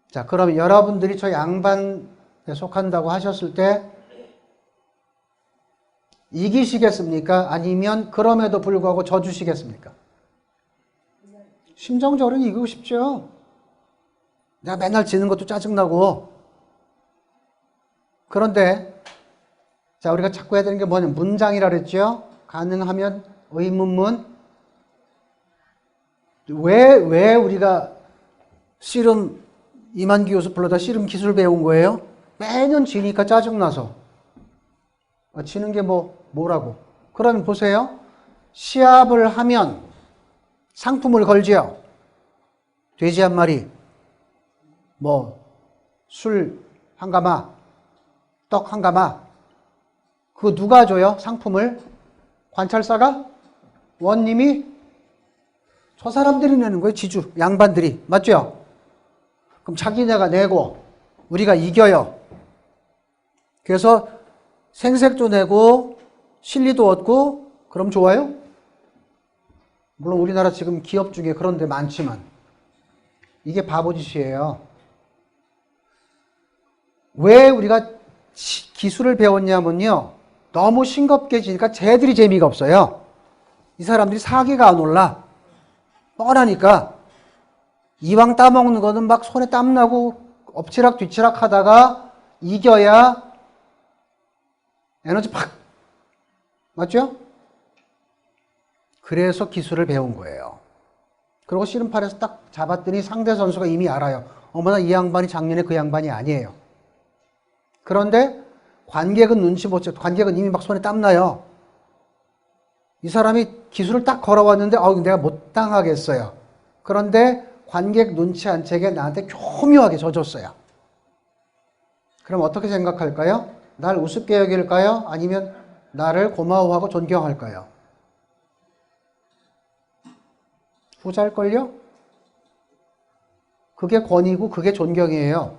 자, 그럼 여러분들이 저 양반에 속한다고 하셨을 때 이기시겠습니까? 아니면 그럼에도 불구하고 져주시겠습니까? 심정적으로는 이기고 싶죠. 내가 맨날 지는 것도 짜증나고. 그런데 자, 우리가 자꾸 해야 되는 게 뭐냐면 문장이라 그랬죠. 가능하면 의문문. 왜 우리가 씨름 이만기 교수 불러다 씨름 기술 배운 거예요? 매년 지니까 짜증나서. 지는 게 뭐라고? 그러면 보세요. 시합을 하면 상품을 걸지요. 돼지 한 마리, 술 한 가마, 떡 한 가마. 그거 누가 줘요? 상품을? 관찰사가? 원님이? 저 사람들이 내는 거예요. 지주, 양반들이. 맞죠? 그럼 자기네가 내고 우리가 이겨요. 그래서 생색도 내고 실리도 얻고 그럼 좋아요? 물론 우리나라 지금 기업 중에 그런 데 많지만 이게 바보짓이에요. 왜 우리가 기술을 배웠냐면요. 너무 싱겁게 지니까 쟤들이 재미가 없어요. 이 사람들이 사기가 안 올라. 뻔하니까. 이왕 따먹는 거는 막 손에 땀나고 엎치락 뒤치락 하다가 이겨야 에너지 팍. 맞죠? 그래서 기술을 배운 거예요. 그리고 씨름팔에서 딱 잡았더니 상대 선수가 이미 알아요. 어머나 이 양반이 작년에 그 양반이 아니에요. 그런데 관객은 눈치 못 채. 관객은 이미 막 손에 땀나요. 이 사람이 기술을 딱 걸어왔는데 내가 못 당하겠어요. 그런데 관객 눈치 안 채게 나한테 교묘하게 져줬어요. 그럼 어떻게 생각할까요? 날 우습게 여길까요? 아니면 나를 고마워하고 존경할까요? 후자일걸요? 그게 권위고 그게 존경이에요.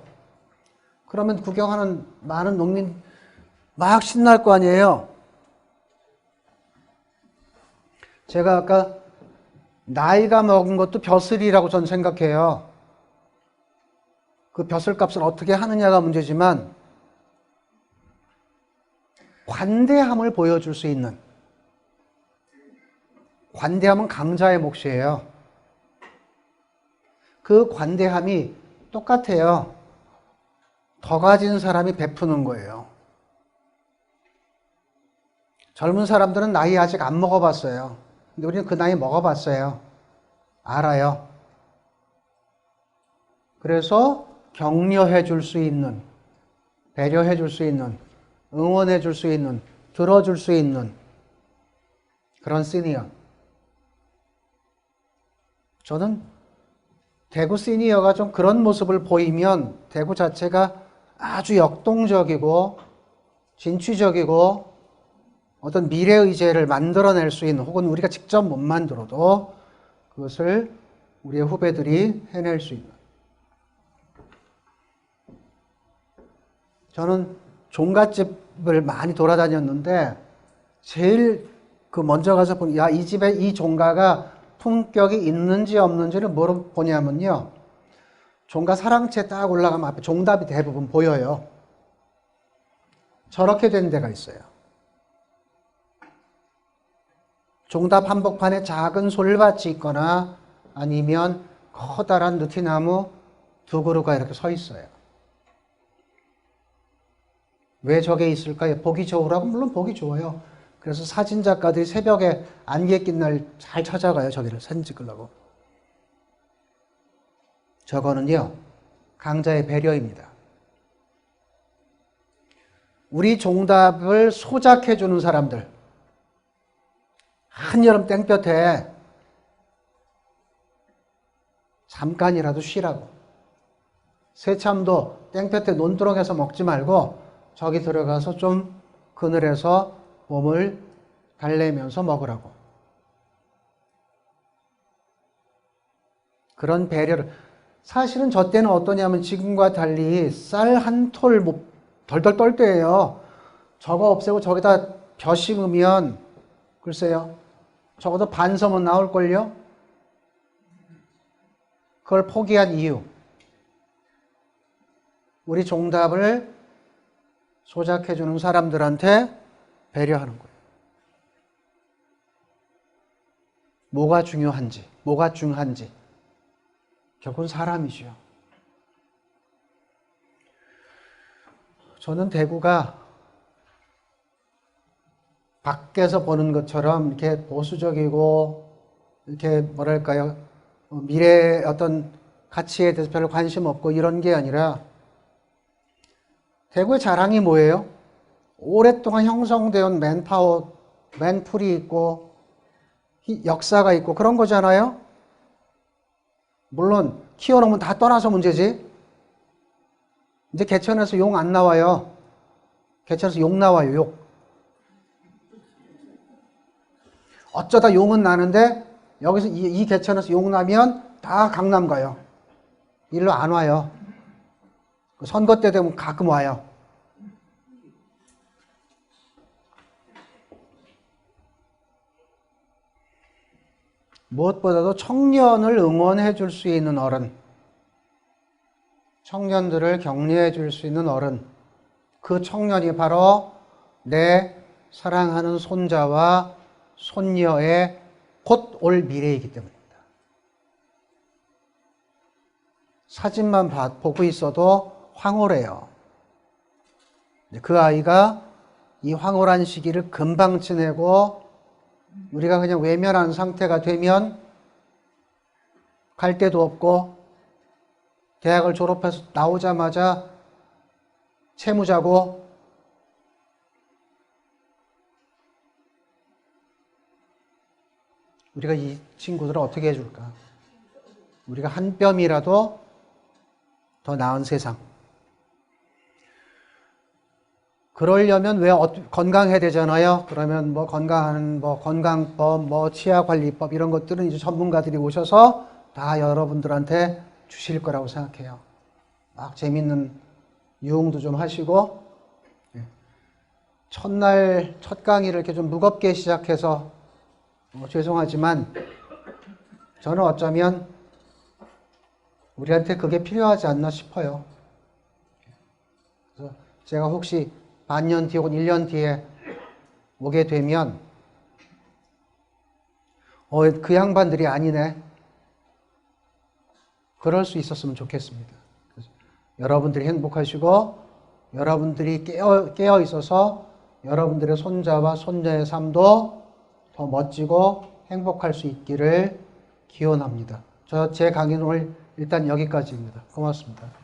그러면 구경하는 많은 농민 막 신날 거 아니에요? 제가 아까 나이가 먹은 것도 벼슬이라고 저는 생각해요. 그 벼슬값을 어떻게 하느냐가 문제지만 관대함을 보여줄 수 있는, 관대함은 강자의 몫이에요. 그 관대함이 똑같아요. 더 가진 사람이 베푸는 거예요. 젊은 사람들은 나이 아직 안 먹어봤어요. 근데 우리는 그 나이 먹어봤어요. 알아요. 그래서 격려해 줄 수 있는, 배려해 줄 수 있는, 응원해 줄 수 있는, 들어줄 수 있는 그런 시니어. 저는 대구 시니어가 좀 그런 모습을 보이면 대구 자체가 아주 역동적이고 진취적이고 어떤 미래 의제를 만들어낼 수 있는, 혹은 우리가 직접 못 만들어도 그것을 우리의 후배들이 해낼 수 있는. 저는 종갓집을 많이 돌아다녔는데 제일 먼저 가서 보니, 야, 이 집에 이 종가가 품격이 있는지 없는지를 뭐로 보냐면요, 종가 사랑채 딱 올라가면 앞에 종답이 대부분 보여요. 저렇게 된 데가 있어요. 종답 한복판에 작은 솔밭이 있거나 아니면 커다란 느티나무 두 그루가 이렇게 서 있어요. 왜 저게 있을까요? 보기 좋으라고? 물론 보기 좋아요. 그래서 사진작가들이 새벽에 안개 낀 날 잘 찾아가요. 저기를 사진 찍으려고. 저거는요, 강자의 배려입니다. 우리 종답을 소작해주는 사람들, 한여름 땡볕에 잠깐이라도 쉬라고. 새참도 땡볕에 논두렁에서 먹지 말고 저기 들어가서 좀 그늘에서 몸을 달래면서 먹으라고. 그런 배려를, 사실은 저 때는 어떠냐면 지금과 달리 쌀 한 톨 덜덜 떨 때예요. 저거 없애고 저기다 벼 심으면 글쎄요, 적어도 반섬은 나올걸요? 그걸 포기한 이유, 우리 종답을 소작해주는 사람들한테 배려하는 거예요. 뭐가 중요한지, 뭐가 중요한지. 결국은 사람이죠. 저는 대구가 밖에서 보는 것처럼 이렇게 보수적이고, 이렇게 뭐랄까요, 미래의 어떤 가치에 대해서 별로 관심 없고 이런 게 아니라, 대구의 자랑이 뭐예요? 오랫동안 형성되어 온 맨파워, 맨풀이 있고 역사가 있고 그런 거잖아요. 물론 키워놓으면 다 떠나서 문제지. 이제 개천에서 용 안 나와요. 개천에서 용 나와요, 용. 어쩌다 용은 나는데 여기서 이 개천에서 용 나면 다 강남 가요. 일로 안 와요. 선거 때 되면 가끔 와요. 무엇보다도 청년을 응원해 줄 수 있는 어른, 청년들을 격려해 줄 수 있는 어른, 그 청년이 바로 내 사랑하는 손자와 손녀의 곧 올 미래이기 때문입니다. 사진만 보고 있어도 황홀해요. 그 아이가 이 황홀한 시기를 금방 지내고 우리가 그냥 외면한 상태가 되면 갈 데도 없고 대학을 졸업해서 나오자마자 채무자고 우리가 이 친구들을 어떻게 해줄까? 우리가 한 뼘이라도 더 나은 세상. 그러려면 왜 건강해야 되잖아요. 그러면 뭐 건강한 건강법, 치아관리법 이런 것들은 이제 전문가들이 오셔서 다 여러분들한테 주실 거라고 생각해요. 막 재밌는 유흥도 좀 하시고 첫날 첫 강의를 이렇게 좀 무겁게 시작해서 죄송하지만 저는 어쩌면 우리한테 그게 필요하지 않나 싶어요. 그래서 제가 혹시 반년 뒤 혹은 1년 뒤에 오게 되면 그 양반들이 아니네. 그럴 수 있었으면 좋겠습니다. 여러분들이 행복하시고 여러분들이 깨어 있어서 여러분들의 손자와 손자의 삶도 더 멋지고 행복할 수 있기를 기원합니다. 제 강의는 오늘 일단 여기까지입니다. 고맙습니다.